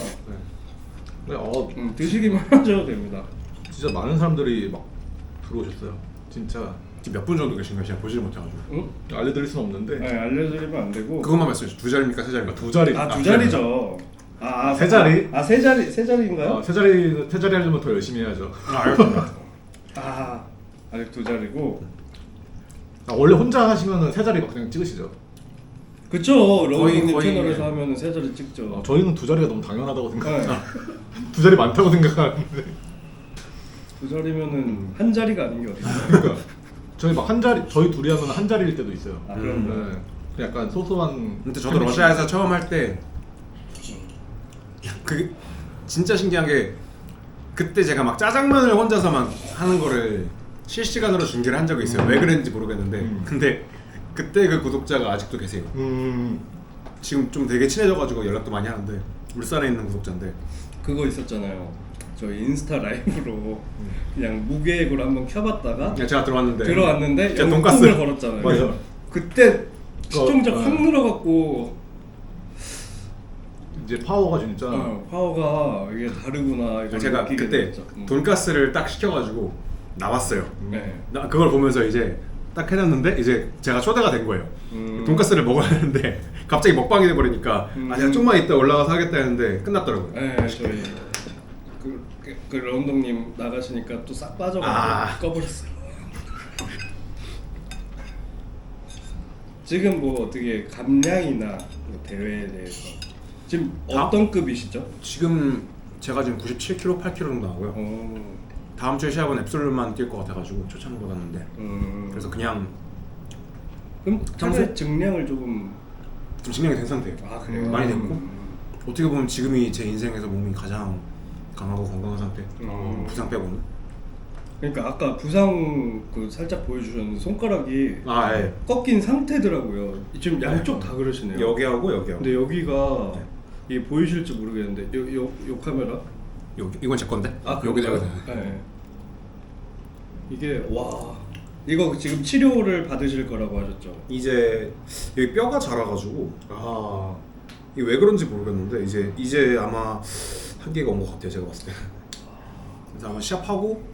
네, 드시기만 하셔도 됩니다. 진짜 많은 사람들이 막 들어오셨어요. 진짜 지금 몇 분 정도 계신가요? 제가 보지를 못해가지고. 응? 알려드릴 수는 없는데 네, 알려드리면 안 되고. 그것만 말씀해 주세요. 2자리입니까? 3자리입니까? 두 자리. 두 자리죠. 세 자리? 세 자리인가요? 세 자리 하려면 더 열심히 해야죠. 알겠습니다. 아직 두 자리고. 원래 혼자 하시면은 세 자리 막 그냥 찍으시죠? 그쵸. 러브님 거의- 채널에서 하면은 세 자리 찍죠. 저희는 두 자리가 너무 당연하다고 생각해요. 네. 두 자리 많다고 생각하는데. 두 자리면은 한 자리가 아닌 게 어딨어요. 그러니까 저희 막 한 자리 저희 둘이 하면 한 자리일 때도 있어요. 그럼요. 네. 약간 소소한. 근데 저도 러시아에서 처음 할 때 그게 진짜 신기한 게 그때 제가 막 짜장면을 혼자서만 하는 거를 실시간으로 중계를 한 적이 있어요. 왜 그랬는지 모르겠는데 근데 그때 그 구독자가 아직도 계세요. 지금 좀 되게 친해져가지고 연락도 많이 하는데 울산에 있는 구독자인데 그거 있었잖아요. 저희 인스타 라이브로 그냥 무계획으로 한번 켜봤다가 제가 들어왔는데 제가 돈가스를 돈가스를 걸었잖아요. 맞아. 그때 시청자 확 늘어갖고 이제 파워가 진짜. 파워가 이게 다르구나. 이걸 제가 느끼게 그때 됐죠. 돈가스를 딱 시켜가지고 나왔어요. 네. 그걸 보면서 이제 딱 해놨는데 이제 제가 초대가 된 거예요. 돈가스를 먹어야 하는데 갑자기 먹방이 돼버리니까 제가 좀만 이따 올라가서 하겠다 했는데 끝났더라고요. 네, 저희 그 런동님 나가시니까 또 싹 빠져가지고 꺼버렸어요. 지금 뭐 어떻게 감량이나 뭐 대회에 대해서 지금 어떤 급이시죠? 지금 제가 지금 97kg, 8kg 정도 나고요. 다음 주에 시합은 앱솔루만 뛸 것 같아가지고 초청을 받았는데 그래서 그냥 그럼 평소에 증량을 조금 좀 증량이 된 상태예요. 그래요? 많이 됐고 어떻게 보면 지금이 제 인생에서 몸이 가장 강하고 건강한 상태. 부상 빼고는. 그러니까 아까 부상 그 살짝 보여주셨는데 손가락이 아 예. 꺾인 상태더라고요. 지금 양쪽 다 그러시네요. 여기하고 여기하고. 근데 여기가 네. 이게 보이실지 모르겠는데 요 카메라? 여기 이건 제 건데. 아 여기 그런가요? 내가. 네. 이게 와 이거 지금 치료를 받으실 거라고 하셨죠? 이제 여기 뼈가 자라가지고 이게 왜 그런지 모르겠는데 이제 아마 한계가 온 것 같아요. 제가 봤을 때. 그래서 아마 시합하고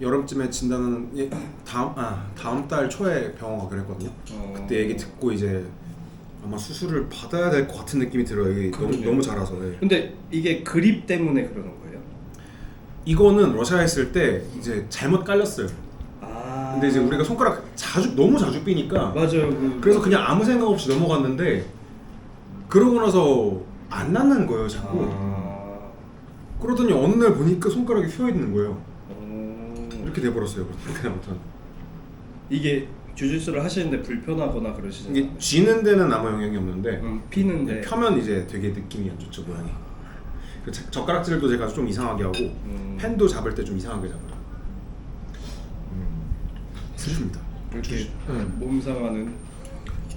여름쯤에 진단은 다음 달 초에 병원 가기로 했거든요. 그때 얘기 듣고 이제 아마 수술을 받아야 될 것 같은 느낌이 들어요. 이게 너무 자라서. 예. 근데 이게 그립 때문에 그러는 거예요? 이거는 러시아에 있을 때 이제 잘못 깔렸어요. 아 근데 이제 우리가 손가락 너무 자주 삐니까 맞아요. 그래서 그냥 아무 생각 없이 넘어갔는데 그러고 나서 안 낫는 거예요 자꾸. 그러더니 어느 날 보니까 손가락이 휘어 있는 거예요. 이렇게 돼버렸어요. 그냥 아무튼 이게 주짓수를 하시는데 불편하거나 그러시잖아요. 이게 쥐는 데는 아무 영향이 없는데 피는데 펴면 이제 되게 느낌이 안 좋죠 모양이. 그 젓가락질도 제가 좀 이상하게 하고 펜도 잡을 때 좀 이상하게 잡아요. 슬픕니다. 이렇게 몸 상하는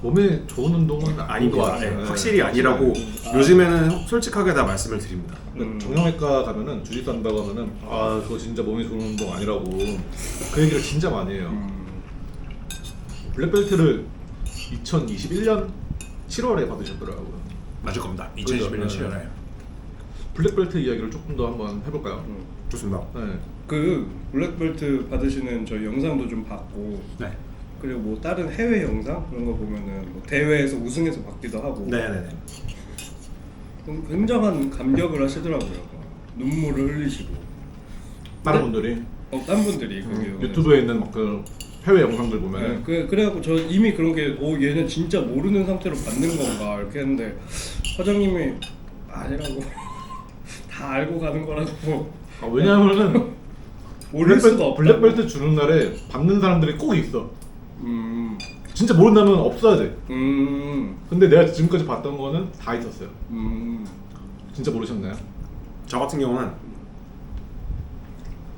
몸에 좋은 운동은 아닌 것 아닙니다. 같아요. 네, 확실히 아니라고 요즘에는 솔직하게 다 말씀을 드립니다. 정형외과 가면은 주짓수 한다고 하면은 그거 진짜 몸에 좋은 운동 아니라고 그 얘기를 진짜 많이 해요. 블랙벨트를 2021년 7월에 받으셨더라고요. 맞을 겁니다. 2021년 7월에. 블랙벨트 이야기를 조금 더 한번 해볼까요? 좋습니다. 네. 그 블랙벨트 받으시는 저희 영상도 좀 봤고 네. 그리고 뭐 다른 해외 영상 그런 거 보면은 뭐 대회에서 우승해서 받기도 하고 네네네. 굉장한 감격을 하시더라고요. 눈물을 흘리시고 다른 분들이 딴 분들이 거기 유튜브에 있는 막 그 해외 영상들 보면은 그래갖고 저 이미 그런 게 얘는 진짜 모르는 상태로 받는 건가 이렇게 했는데 사장님이 아니라고 다 알고 가는 거라고 왜냐하면은 모를 수가 없다. 블랙벨트 주는 날에 받는 사람들이 꼭 있어. 진짜 모른다면 없어야 돼. 근데 내가 지금까지 봤던 거는 다 있었어요. 진짜 모르셨나요? 저 같은 경우는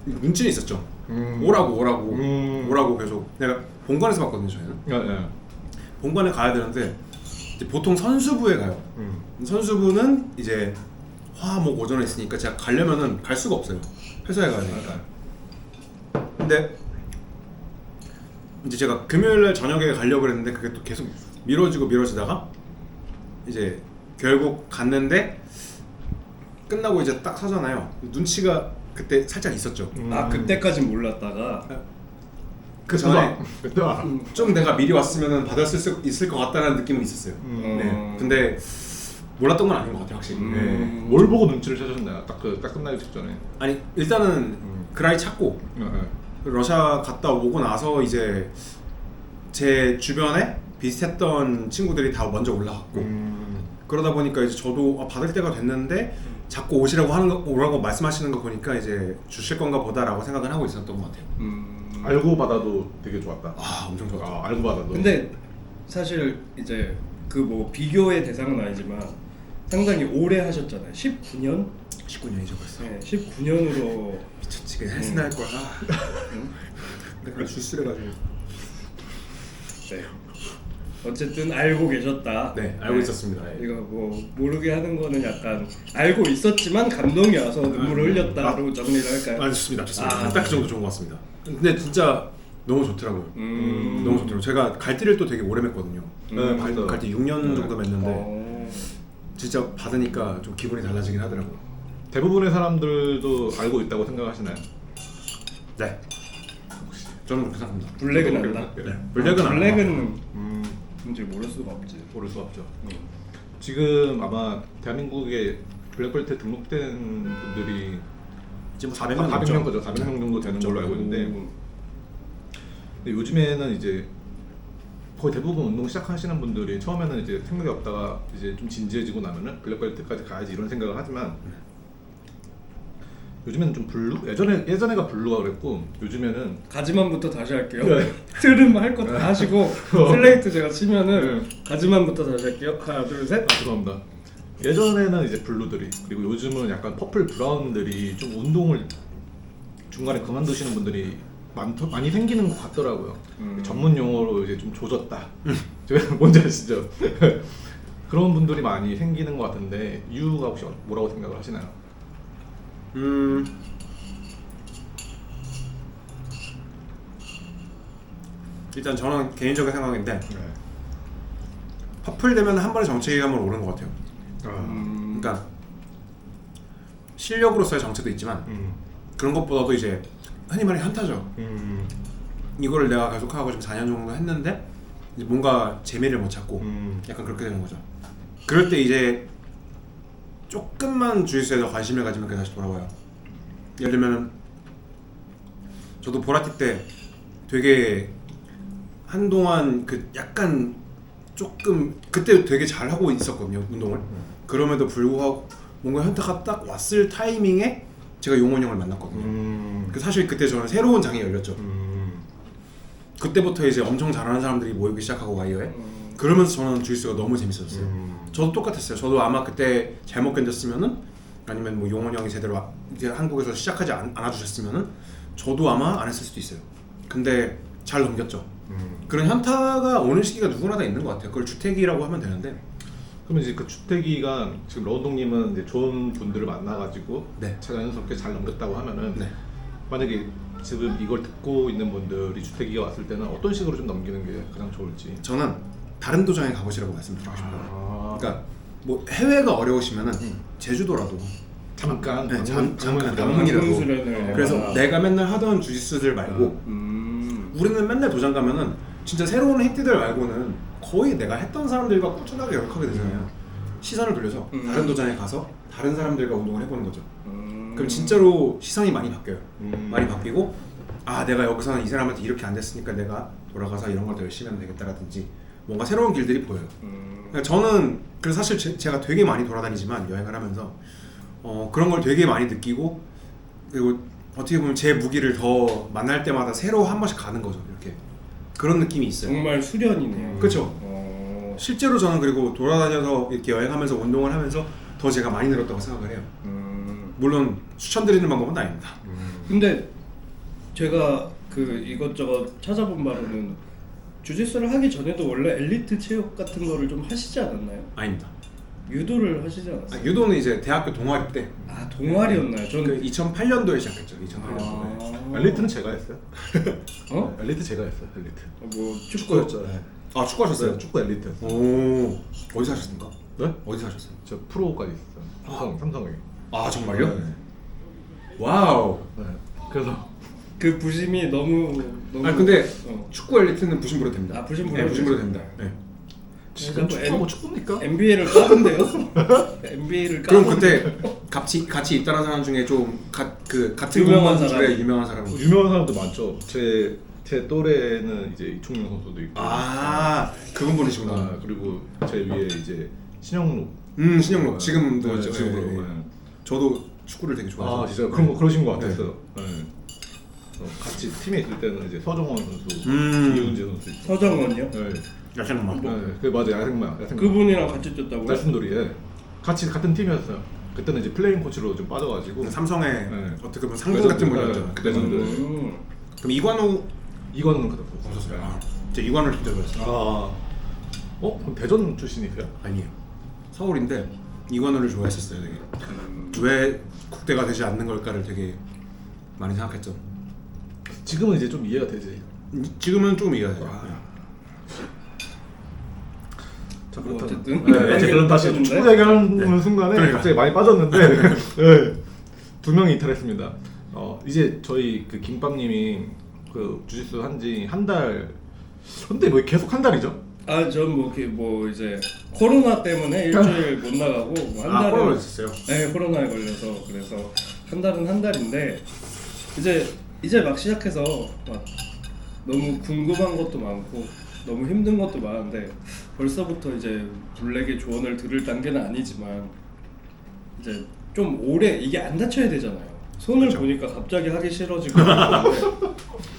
눈치는 있었죠. 오라고 계속 내가 본관에서 봤거든요. 저희는 네. 본관에 가야 되는데 이제 보통 선수부에 가요. 선수부는 이제 화목 오전에 있으니까 제가 가려면은 갈 수가 없어요. 회사에 가야 되니까. 근데 이제 제가 금요일날 저녁에 가려고 그랬는데 그게 또 계속 미뤄지다가 이제 결국 갔는데 끝나고 이제 딱 서잖아요. 눈치가 그때 살짝 있었죠. 그때까진 몰랐다가 그 전에 그때 좀 내가 미리 왔으면 받았을 수 있을 것 같다는 느낌은 있었어요. 네. 근데 몰랐던 건 아닌 것 같아요, 확실히. 뭘 보고 눈치를 채셨나요? 딱 끝나기 직전에. 아니 일단은 그 아이 찾고 러시아 갔다 오고 나서 이제 제 주변에 비슷했던 친구들이 다 먼저 올라갔고 그러다 보니까 이제 저도 받을 때가 됐는데 자꾸 오라고 말씀하시는 거 보니까 이제 주실 건가 보다라고 생각을 하고 있었던 것 같아요. 알고 받아도 되게 좋았다. 엄청 좋았죠. 알고 받아도. 근데 사실 이제 그 뭐 비교의 대상은 아니지만 상당히 오래 하셨잖아요. 19년? 19년이죠 벌써. 네, 19년으로 미쳤지. 그냥 헬스나 할 거야. 내가 주스를 가지고. 네. 어쨌든 알고 계셨다. 네, 알고 있었습니다. 이거 뭐 모르게 하는 거는 약간 알고 있었지만 감동이 와서 눈물을 흘렸다로 정리를 할까요? 좋습니다. 딱 그 정도 좋은 것 같습니다. 근데 진짜 너무 좋더라고요. 너무 좋더라고요. 제가 갈티를 또 되게 오래 맸거든요. 갈티 6년 정도 맸는데 진짜 받으니까 좀 기분이 달라지긴 하더라고요. 대부분의 사람들도 알고 있다고 생각하시나요? 네. 저는 그렇게 생각합니다. 블랙은 안다. 네. 블랙은 이제 모를 수가 없지. 모를 수 없죠. 지금 아마 대한민국에 블랙벨트에 등록된 분들이 지금 400명 400명 거죠. 400명 정도 되는 걸로 알고 있는데 근데 요즘에는 이제 거의 대부분 운동 시작하시는 분들이 처음에는 이제 생각이 없다가 이제 좀 진지해지고 나면은 블랙벨트까지 가야지 이런 생각을 하지만 요즘에는 좀 예전에가 블루가 그랬고 요즘에는 가지만부터 다시 할게요. 네. 트름 할 거 다 하시고 슬레이트 제가 치면은 가지만부터 다시 할게요. 하나 둘 셋. 죄송합니다. 예전에는 이제 블루들이 그리고 요즘은 약간 퍼플 브라운들이 좀 운동을 중간에 그만두시는 분들이 많이 생기는 것 같더라고요. 전문 용어로 이제 좀 조졌다. 뭔지 아시죠? 그런 분들이 많이 생기는 것 같은데 이유가 혹시 뭐라고 생각을 하시나요? 일단 저는 개인적인 생각인데 퍼플 되면 한 번에 정체감으로 오는 것 같아요. 그러니까 실력으로서의 정체도 있지만 그런 것보다도 이제 흔히 말해 현타죠. 이거를 내가 계속하고 지금 4년 정도 했는데 이제 뭔가 재미를 못 찾고 약간 그렇게 되는 거죠. 그럴 때 이제 조금만 주짓수에 더 관심을 가지면 그게 다시 돌아와요. 예를 들면 저도 보라티 때 되게 한동안 그 약간 조금 그때 되게 잘하고 있었거든요, 운동을. 그럼에도 불구하고 뭔가 현타가 딱 왔을 타이밍에 제가 용원 형을 만났거든요. 사실 그때 저는 새로운 장이 열렸죠. 그때부터 이제 엄청 잘하는 사람들이 모이기 시작하고 와이어에 그러면서 저는 주짓수가 너무 재밌었어요. 저도 똑같았어요. 저도 아마 그때 잘못 견뎠으면은 아니면 뭐 용원 형이 제대로 이제 한국에서 시작하지 않아 주셨으면은 저도 아마 안 했을 수도 있어요. 근데 잘 넘겼죠. 그런 현타가 오는 시기가 누구나 다 있는 것 같아요. 그걸 주택이라고 하면 되는데. 그러면 이제 그 주택이가 지금 러운동님은 이제 좋은 분들을 만나가지고 네. 자연스럽게 잘 넘겼다고 하면은 네. 만약에 지금 이걸 듣고 있는 분들이 주택이가 왔을 때는 어떤 식으로 좀 넘기는 게 가장 좋을지. 저는 다른 도장에 가보시라고 말씀드리고 싶어요. 그러니까 뭐 해외가 어려우시면은 제주도라도 잠깐 네, 방문이라도. 방문수련을 그래서 해봐라. 내가 맨날 하던 주짓수들 말고 우리는 맨날 도장 가면은 진짜 새로운 히트들 말고는 거의 내가 했던 사람들과 꾸준하게 연락하게 되잖아요. 시선을 돌려서 다른 도장에 가서 다른 사람들과 운동을 해보는 거죠. 그럼 진짜로 시선이 많이 바뀌어요. 많이 바뀌고 아 내가 여기서는 이 사람한테 이렇게 안 됐으니까 내가 돌아가서 이런 걸 더 열심히 하면 되겠다라든지 뭔가 새로운 길들이 보여요. 그러니까 저는 그래서 사실 제가 되게 많이 돌아다니지만 여행을 하면서 그런 걸 되게 많이 느끼고 그리고 어떻게 보면 제 무기를 더 만날 때마다 새로 한 번씩 가는 거죠. 이렇게 그런 느낌이 있어요. 정말 수련이네요. 그렇죠. 실제로 저는 그리고 돌아다녀서 이렇게 여행하면서 운동을 하면서 더 제가 많이 늘었다고 생각을 해요. 물론 추천드리는 방법은 아닙니다. 근데 제가 그 이것저것 찾아본 바로는 주짓수를 하기 전에도 원래 엘리트 체육 같은 거를 좀 하시지 않았나요? 아닙니다. 유도를 하시지 않았어요? 유도는 이제 대학교 동아리 때 아 동아리였나요? 저는 그 2008년도에 시작했죠. 2008년도에. 엘리트는 제가 했어요. 어? 엘리트 제가 했어요. 엘리트. 뭐 축구였죠. 아 축구하셨어요? 축구 엘리트였어요. 오 어디서 하셨습니까? 네? 어디서 하셨어요? 저 프로까지 있었어요. 삼성에. 아 정말요? 네. 와우. 네. 그래서 그 부심이 너무 아 근데 어. 축구 엘리트는 부심부려 됩니다. 아, 부심부려 네, 부심부려 됩니다. 네. 지금 자꾸 축구하고 축구입니까? NBA를 까는데요? NBA를 까. 그럼 그때 같이 입단한 사람 중에 좀 같은 유명한 공무원 사람. 중에 유명한 사람. 유명한 사람도 많죠. 제 또래는 이제 이충용 선수도 있고. 아 그분 분이시구나. 아, 그리고 제 위에 이제 신영록. 신영록 지금도 네, 있죠. 지금도. 네, 네. 네. 저도 축구를 되게 좋아해서. 아 진짜 그러신 것 같았어요. 네. 같이 팀에 있을 때는 이제 서정원 선수, 이윤재 선수 있고. 서정원이요? 네. 야생만. 네, 그 맞아 야생마. 그분이랑 같이 뛰었다고요? 말씀돌이에 같이 같은 팀이었어요. 그때는 이제 플레잉 코치로 좀 빠져가지고 삼성의 네. 어떻게 보면 상등 같은 분이었잖아요. 네, 레전드. 그럼 이관우 이거는 그때 없었어요. 아, 저 이관우를 진짜 좋아했어요. 그럼 대전 출신이세요? 아니에요. 서울인데 이관우를 좋아했었어요. 되게. 왜 국대가 되지 않는 걸까를 되게 많이 생각했죠. 지금은 이제 좀 이해가 되지. 지금은 조금 이해가 돼요. 네. 자 뭐 그렇다면 어쨌든 네, 이제 그럼 다시 빠졌는데? 축구 얘기하는 순간에 그러니까. 갑자기 많이 빠졌는데 네, 두 명이 이탈했습니다. 이제 저희 그 김밥님이 그 주짓수 한지 한 달. 근데 뭐 계속 한 달이죠? 뭐 이제 코로나 때문에 일주일 못 나가고 뭐한 달은 코로나 있었어요. 네 코로나에 걸려서 그래서 한 달은 한 달인데 이제 막 시작해서 막 너무 궁금한 것도 많고 너무 힘든 것도 많은데 벌써부터 이제 블랙의 조언을 들을 단계는 아니지만 이제 좀 오래 이게 안 다쳐야 되잖아요. 손을 그렇죠. 보니까 갑자기 하기 싫어지고 그러는데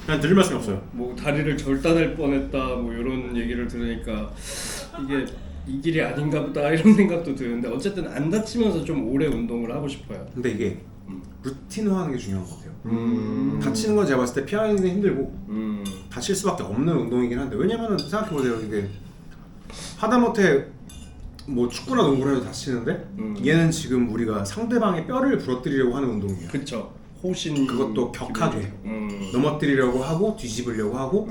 그냥 들을 말씀이 없어요. 뭐 다리를 절단할 뻔했다 뭐 이런 얘기를 들으니까 이게 이 길이 아닌가 보다 이런 생각도 드는데 어쨌든 안 다치면서 좀 오래 운동을 하고 싶어요. 근데 이게 루틴화하는 게 중요한 것 같아요. 다치는 건 제가 봤을 때 피하는 게 힘들고 다칠 수밖에 없는 운동이긴 한데 왜냐면은 생각해보세요. 이게 하다못해 뭐 축구나 농구를 해도 다치는데 얘는 지금 우리가 상대방의 뼈를 부러뜨리려고 하는 운동이에요. 그쵸. 호신 그것도 격하게 넘어뜨리려고 하고 뒤집으려고 하고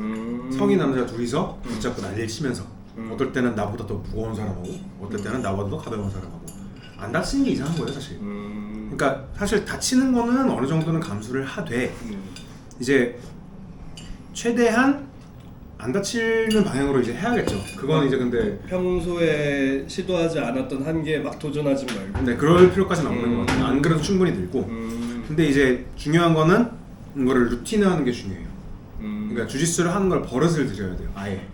성인 남자 둘이서 붙잡고 난리를 치면서 어떨 때는 나보다 더 무거운 사람하고 어떨 때는 나보다 더 가벼운 사람하고 안 다치는 게 이상한 거예요 사실. 그러니까 사실 다치는 거는 어느 정도는 감수를 하되 이제 최대한 안 다치는 방향으로 이제 해야겠죠. 그건 이제 근데 평소에 시도하지 않았던 한계에 막 도전하지 말고. 근데 그럴 필요까지는 없는 것 같아요. 안 그래도 충분히 늘고. 근데 이제 중요한 거는 이거를 루틴화하는 게 중요해요. 그러니까 주짓수를 하는 걸 버릇을 들여야 돼요. 아예.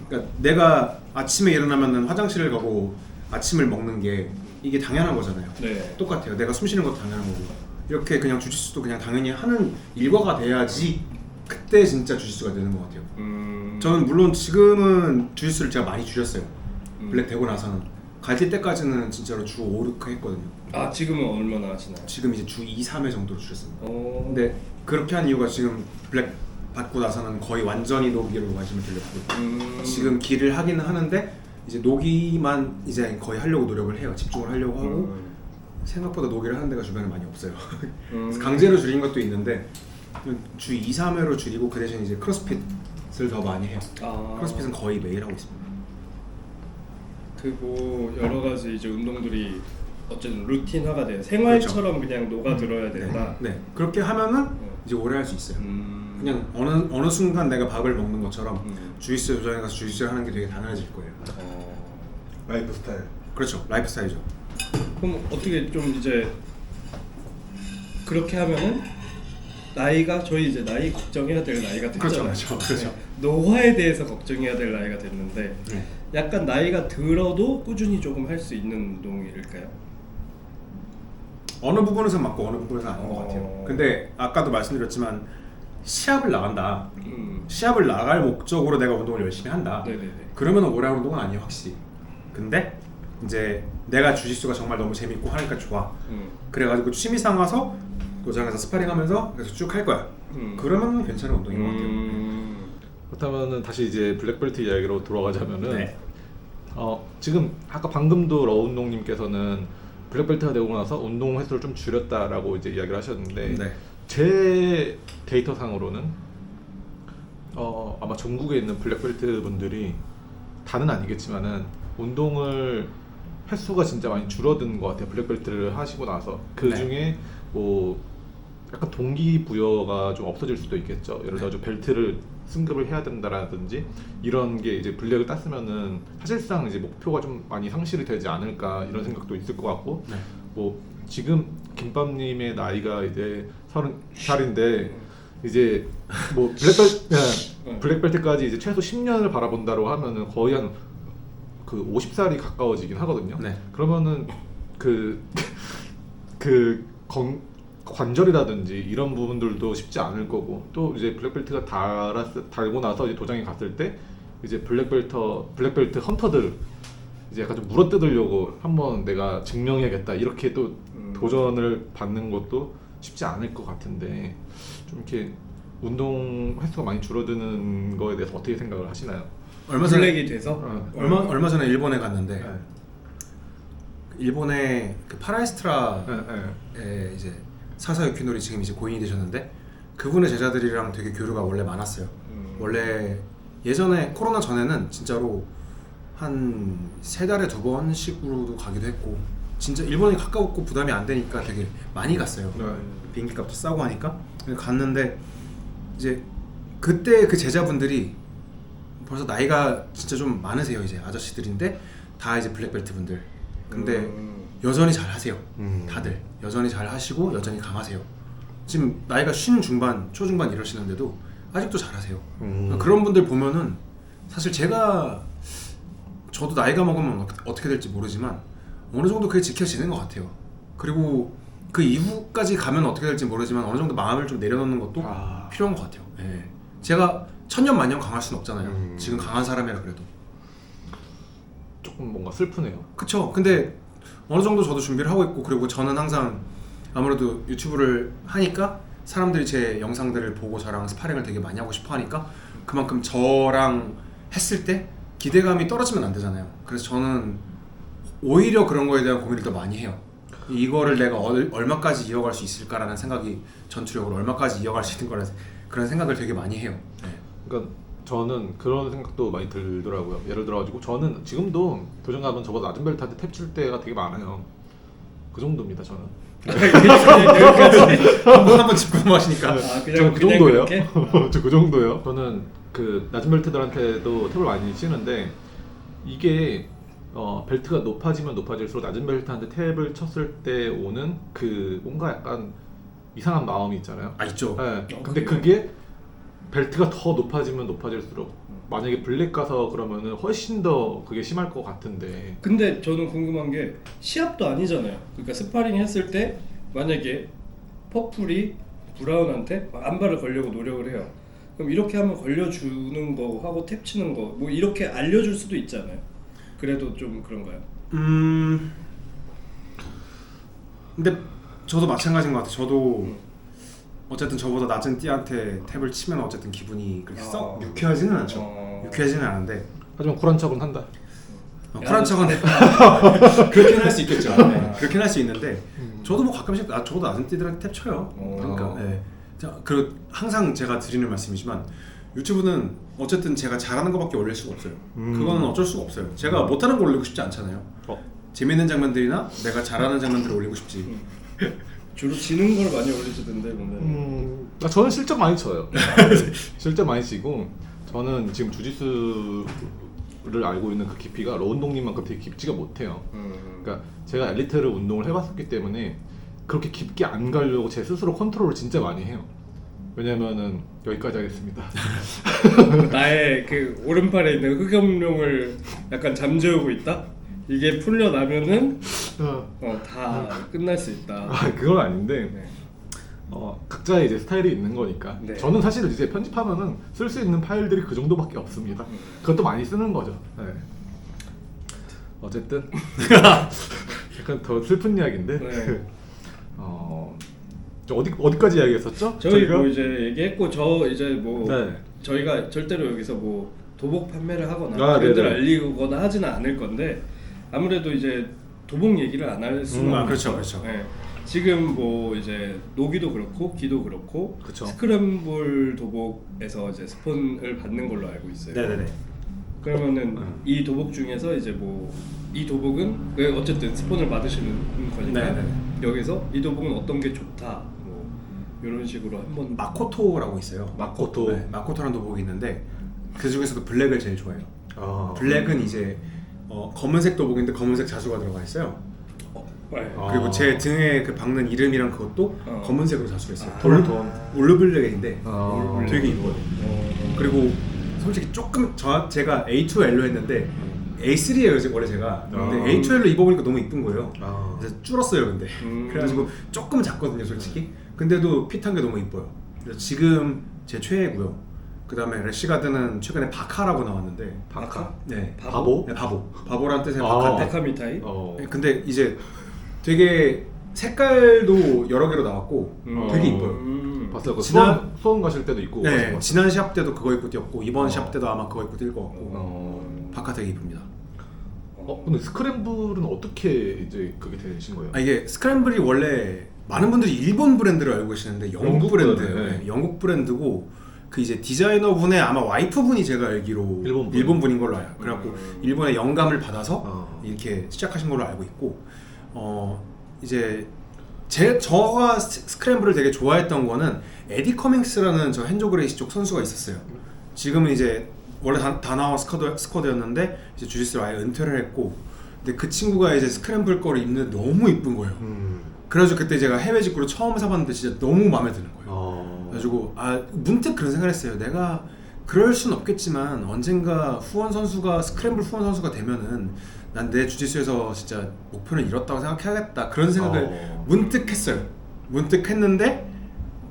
그러니까 내가 아침에 일어나면은 화장실을 가고 아침을 먹는 게 이게 당연한 거잖아요. 네. 똑같아요. 내가 숨 쉬는 것도 당연한 거고. 이렇게 그냥 주짓수도 그냥 당연히 하는 일과가 돼야지 그때 진짜 주짓수가 되는 것 같아요. 저는 물론 지금은 주짓수를 제가 많이 줄였어요. 블랙 되고 나서는 갈티 때까지는 진짜로 주 5, 6회 했거든요. 아 지금은 얼마나 하시나요? 지금 이제 주 2, 3회 정도로 줄였습니다. 근데 그렇게 한 이유가 지금 블랙 받고 나서는 거의 완전히 노기로 관심을 들렸고 지금 기를 하기는 하는데 이제 노기만 이제 거의 하려고 노력을 해요. 집중을 하려고 하고 생각보다 노기를 하는 데가 주변에 많이 없어요. 그래서 강제로 줄인 것도 있는데 주 2, 3회로 줄이고 그 대신 이제 크로스핏을 더 많이 해요. 크로스핏은 거의 매일 하고 있습니다. 그리고 여러 가지 이제 운동들이 어쨌든 루틴화가 돼 생활처럼 그냥 녹아들어야 된다. 네. 그렇게 하면은 이제 오래 할 수 있어요. 그냥 어느 순간 내가 밥을 먹는 것처럼 주짓수 도장에 가서 주짓수를 하는 게 되게 당연해질 거예요. 라이프 스타일. 그렇죠. 라이프 스타일이죠. 그럼 어떻게 좀 이제 그렇게 하면은 나이가 저희 이제 나이 걱정해야 될 나이가 됐잖아요. 그렇죠. 네. 노화에 대해서 걱정해야 될 나이가 됐는데 네. 약간 나이가 들어도 꾸준히 조금 할 수 있는 운동일까요? 어느 부분에서 맞고 어느 부분에서 아닌 것 같아요. 근데 아까도 말씀드렸지만 시합을 나간다. 시합을 나갈 목적으로 내가 운동을 열심히 한다. 네네네. 그러면 오래 하는 운동은 아니에요, 확실히. 근데 이제 내가 주짓수가 정말 너무 재밌고 하니까 좋아. 그래가지고 취미 삼아서 도장에서 스파링하면서 계속 쭉 할 거야. 그러면 괜찮은 운동인 것 같아요. 그렇다면은 다시 이제 블랙벨트 이야기로 돌아가자면은 네. 지금 아까 방금도 러운동님께서는 블랙벨트가 되고 나서 운동 횟수를 좀 줄였다라고 이제 이야기를 하셨는데 네. 제 데이터 상으로는 아마 전국에 있는 블랙벨트 분들이 다는 아니겠지만은 운동을 횟수가 진짜 많이 줄어든 것 같아요. 블랙벨트를 하시고 나서 그 중에 뭐 약간 동기부여가 좀 없어질 수도 있겠죠. 예를 들어 벨트를 승급을 해야 된다라든지 이런 게 이제 블랙을 땄으면은 사실상 이제 목표가 좀 많이 상실이 되지 않을까 이런 생각도 있을 것 같고 뭐 지금 김밥님의 나이가 이제 30살인데 이제 뭐 블랙벨트까지 이제 최소 10년을 바라본다고 하면은 거의 한 그 50살이 가까워지긴 하거든요. 네. 그러면은 관절이라든지 이런 부분들도 쉽지 않을 거고 또 이제 블랙벨트가 달고 나서 이제 도장에 갔을 때 이제 블랙벨트 헌터들 이제 약간 좀 물어뜯으려고 한번 내가 증명해야겠다 이렇게 또 도전을 받는 것도 쉽지 않을 것 같은데 좀 이렇게 운동 횟수가 많이 줄어드는 거에 대해서 어떻게 생각을 하시나요? 블랙이 돼서 얼마 전에 일본에 갔는데 일본의 그 파라에스트라의 이제 사사 유키노리 지금 이제 고인이 되셨는데 그분의 제자들이랑 되게 교류가 원래 많았어요. 원래 예전에 코로나 전에는 진짜로 한 3달에 2번씩으로도 가기도 했고 진짜 일본이 가까웠고 부담이 안 되니까 되게 많이 갔어요. 비행기 값도 싸고 하니까 갔는데 이제 그때 그 제자분들이 벌써 나이가 진짜 좀 많으세요. 이제 아저씨들인데 다 이제 블랙벨트 분들. 근데 여전히 잘 하세요. 다들 여전히 잘 하시고 여전히 강하세요. 지금 나이가 50 중반, 초중반 이러시는데도 아직도 잘 하세요. 그런 분들 보면은 사실 저도 나이가 먹으면 어떻게 될지 모르지만 어느 정도 그게 지켜지는 것 같아요. 그리고 그 이후까지 가면 어떻게 될지 모르지만 어느 정도 마음을 좀 내려놓는 것도 필요한 것 같아요. 예. 제가 천년만년 강할 수는 없잖아요. 지금 강한 사람이라 그래도 조금 뭔가 슬프네요. 그쵸. 근데 어느 정도 저도 준비를 하고 있고 그리고 저는 항상 아무래도 유튜브를 하니까 사람들이 제 영상들을 보고 저랑 스파링을 되게 많이 하고 싶어 하니까 그만큼 저랑 했을 때 기대감이 떨어지면 안 되잖아요. 그래서 저는 오히려 그런 거에 대한 고민을 더 많이 해요. 이거를 내가 얼마까지 이어갈 수 있을까라는 생각이, 전투력으로 얼마까지 이어갈 수 있는 거라는 그런 생각을 되게 많이 해요. 네. 그러니까 저는 그런 생각도 많이 들더라고요. 예를 들어가지고 저는 지금도 도전가면 저보다 낮은 벨트한테 탭 칠 때가 되게 많아요. 그 정도입니다 저는. 여기까지. 한번 짚고 넘어가시니까. 저는 그 정도예요. 그렇게? 저 그 정도예요. 저는 그 낮은 벨트들한테도 탭을 많이 치는데 이게 벨트가 높아지면 높아질수록 낮은 벨트한테 탭을 쳤을 때 오는 그 뭔가 약간 이상한 마음이 있잖아요. 아 있죠. 네. 근데 그래요? 그게 벨트가 더 높아지면 높아질수록 만약에 블랙 가서 그러면은 훨씬 더 그게 심할 것 같은데. 근데 저는 궁금한 게 시합도 아니잖아요. 그러니까 스파링 했을 때 만약에 퍼플이 브라운한테 막 안발을 걸려고 노력을 해요. 그럼 이렇게 하면 걸려주는 거 하고 탭 치는 거 뭐 이렇게 알려줄 수도 있잖아요. 그래도 좀 그런가요? 근데 저도 마찬가지인 것 같아요. 저도 어쨌든 저보다 낮은 띠한테 탭을 치면 어쨌든 기분이 그렇게 썩 유쾌하지는 않죠. 유쾌하지는 않은데 하지만 쿨한 척은 한다. 쿨한 척은 그렇게는 할 수 있겠죠. 네. 그렇게는 할 수 있는데 저도 뭐 가끔씩 저보다 낮은 띠들한테 탭 쳐요. 그러니까 네. 그 항상 제가 드리는 말씀이지만 유튜브는 어쨌든 제가 잘하는 것밖에 올릴 수가 없어요. 그거는 어쩔 수가 없어요. 제가 못하는 걸 올리고 싶지 않잖아요. 재밌는 장면들이나 내가 잘하는 장면들을 올리고 싶지. 주로 지는 걸 많이 올리시던데 보면. 저는 실적 많이 쳐요. 실적 많이 치고 저는 지금 주짓수를 알고 있는 그 깊이가 러운동님만큼 되게 깊지가 못해요. 그러니까 제가 엘리트를 운동을 해봤었기 때문에 그렇게 깊게 안 가려고 제 스스로 컨트롤을 진짜 많이 해요. 왜냐면은 여기까지 하겠습니다. 나의 그 오른팔에 있는 흑염룡을 약간 잠재우고 있다? 이게 풀려나면은 다 끝날 수 있다. 그건 아닌데 네. 각자의 이제 스타일이 있는 거니까. 네. 저는 사실 이제 편집하면은 쓸 수 있는 파일들이 그 정도밖에 없습니다. 그것도 많이 쓰는 거죠. 네. 어쨌든 약간 더 슬픈 이야기인데. 네. 저 어디까지 이야기했었죠? 저희 저희가? 뭐 이제 얘기했고 저 이제 뭐 네. 저희가 절대로 여기서 뭐 도복 판매를 하거나 네네. 브랜드를 알리거나 하지는 않을 건데 아무래도 이제 도복 얘기를 안 할 수는 없죠. 그렇죠, 그렇죠. 네. 지금 뭐 이제 노기도 그렇고 기도 그렇고 그쵸. 스크램블 도복에서 이제 스폰을 받는 걸로 알고 있어요. 네네네. 그러면은 이 도복 중에서 이제 뭐 이 도복은 어쨌든 스폰을 받으시는 거니까 네네네. 여기서 이 도복은 어떤 게 좋다 뭐 이런 식으로 한번 마코토라고 있어요. 마코토. 네, 마코토라는 도복이 있는데 그 중에서도 블랙을 제일 좋아해요. 아. 블랙은 이제 검은색 도복인데 검은색 자수가 들어가 있어요. 네. 그리고 제 등에 그 박는 이름이랑 그것도 검은색으로 자수했어요. 톨톤. 올르블랙인데 아. 되게 이뻐요. 그리고 솔직히 조금 제가 A2L로 했는데 A3예요 원래 제가. 근데 A2L로 입어보니까 너무 이쁜 거예요. 그래서 줄었어요 근데. 그래가지고 조금 작거든요 솔직히. 근데도 핏한 게 너무 이뻐요. 그래서 지금 제 최애고요. 그 다음에 래시가드는 최근에 바카라고 나왔는데. 바카? 네. 바보? 네, 바보라는 뜻의 아. 바카인데. 바카미타이? 네, 근데 이제 되게 색깔도 여러 개로 나왔고 되게 이뻐요. 봤어요. 그 지난- 수원 가실 때도 있고. 네, 가신 것 지난 시합 때도 그거 입고 뛰었고 이번 시합 때도 아마 그거 입고 뛸 것 같고. 같아요. 바카 되게 이쁩니다. 근데 스크램블은 어떻게 이제 그게 되신 거예요? 이게 스크램블이 원래 많은 분들이 일본 브랜드를 알고 계시는데 영국 영국 브랜드예요. 브랜드, 네, 영국 브랜드고 그 이제 디자이너 분의 아마 와이프 분이 제가 알기로 일본 분인 걸로 알아요. 그래갖고 일본의 영감을 받아서 네. 이렇게 시작하신 걸로 알고 있고 이제 저가 스크램블을 되게 좋아했던 거는 에디 커밍스라는 저 핸조 그레이시 쪽 선수가 있었어요. 지금은 이제 원래 다나와 스쿼드였는데 이제 주짓수를 아예 은퇴를 했고, 근데 그 친구가 이제 스크램블 거를 입는데 너무 이쁜 거예요. 그래가지고 그때 제가 해외 직구로 처음 사봤는데 진짜 너무 마음에 드는 거예요. 그래가지고 문득 그런 생각을 했어요. 내가 그럴 순 없겠지만 언젠가 스크램블 후원 선수가 되면은 난 내 주짓수에서 진짜 목표는 이뤘다고 생각해야겠다, 그런 생각을 문득 했어요. 문득 했는데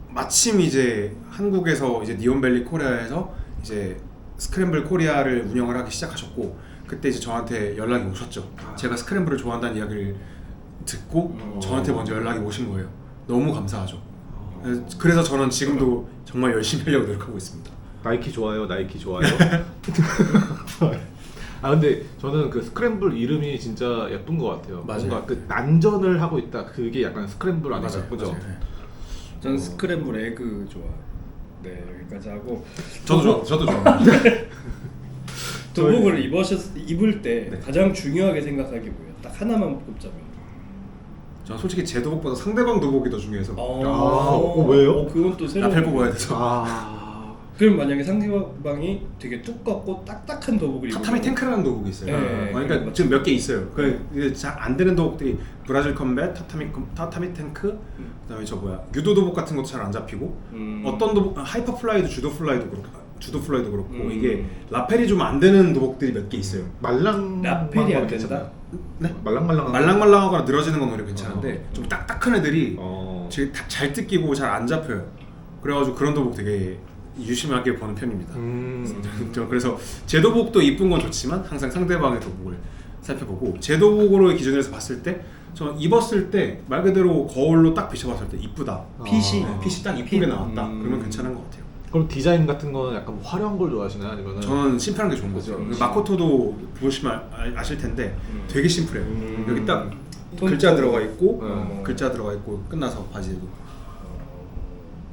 마침 이제 한국에서 이제 니온밸리 코리아에서 이제 스크램블 코리아를 운영을 하기 시작하셨고, 그때 이제 저한테 연락이 오셨죠. 제가 스크램블을 좋아한다는 이야기를 듣고 저한테 먼저 연락이 오신 거예요. 너무 감사하죠. 그래서 저는 지금도 정말 열심히 하려고 노력하고 있습니다. 나이키 좋아요, 나이키 좋아요. 아 근데 저는 그 스크램블 이름이 진짜 예쁜 것 같아요. 맞아요. 뭔가 그 난전을 하고 있다. 그게 약간 스크램블 아닌가 맞아요, 그죠? 맞아요. 네. 전 스크램블 에그 좋아. 네 여기까지 하고 저도 좋아합니다. 도복을 입을 때 네. 가장 중요하게 생각하기 뭐예요? 딱 하나만 꼽자면. 저는 솔직히 제 도복보다 상대방 도복이 더 중요해서 왜요? 그건 또 새로운. 라펠 뽑아야 돼서. 아 그럼 만약에 상대방이 되게 두껍고 딱딱한 도복을 입으면 타타미 탱크라는 도복이 있어요. 네, 그러니까 맞죠. 지금 몇 개 있어요. 그 잘 안 되는 도복들이 브라질 컴뱃, 타타미 탱크, 그다음에 저 뭐야 유도 도복 같은 것도 잘 안 잡히고 어떤 도복 하이퍼 플라이도 주도 플라이도 그렇고 이게 라펠이 좀 안 되는 도복들이 몇 개 있어요. 말랑 라펠이 안 된다? 네? 말랑말랑한 말랑말랑하거나 늘어지는 건 오히려 괜찮은데 좀 딱딱한 애들이 되게 잘 뜯기고 잘 안 잡혀요. 그래가지고 그런 도복 되게 유심하게 보는 편입니다. 저 그래서 제 도복도 이쁜 건 좋지만 항상 상대방의 도복을 살펴보고 제 도복으로의 기준에서 봤을 때 저는 입었을 때 말 그대로 거울로 딱 비춰봤을 때 이쁘다. 핏이 딱 이쁘게 나왔다. 그러면 괜찮은 것 같아요. 그럼 디자인 같은 거는 약간 화려한 걸 좋아하시나요? 아니면은 저는 심플한 게 좋은 거죠. 마코토도 보시면 아실 텐데 되게 심플해요. 여기 딱 글자 들어가 있고 글자 들어가 있고 끝나서 바지에도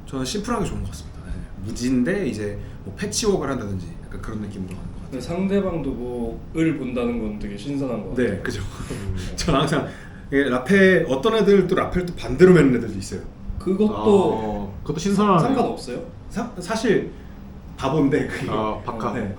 저는 심플한 게 좋은 것 같습니다. 네. 무지인데 이제 뭐 패치워크를 한다든지 약간 그런 느낌으로 하는 것 같아요. 근데 상대방 도복을 본다는 건 되게 신선한 것 같아요. 네, 그죠. 저는 항상 라펠 어떤 애들 또 라펠 또 반대로 매는 애들도 있어요. 그것도 신선하네요. 상관없어요? 사실 바본데 그게 박하. 네.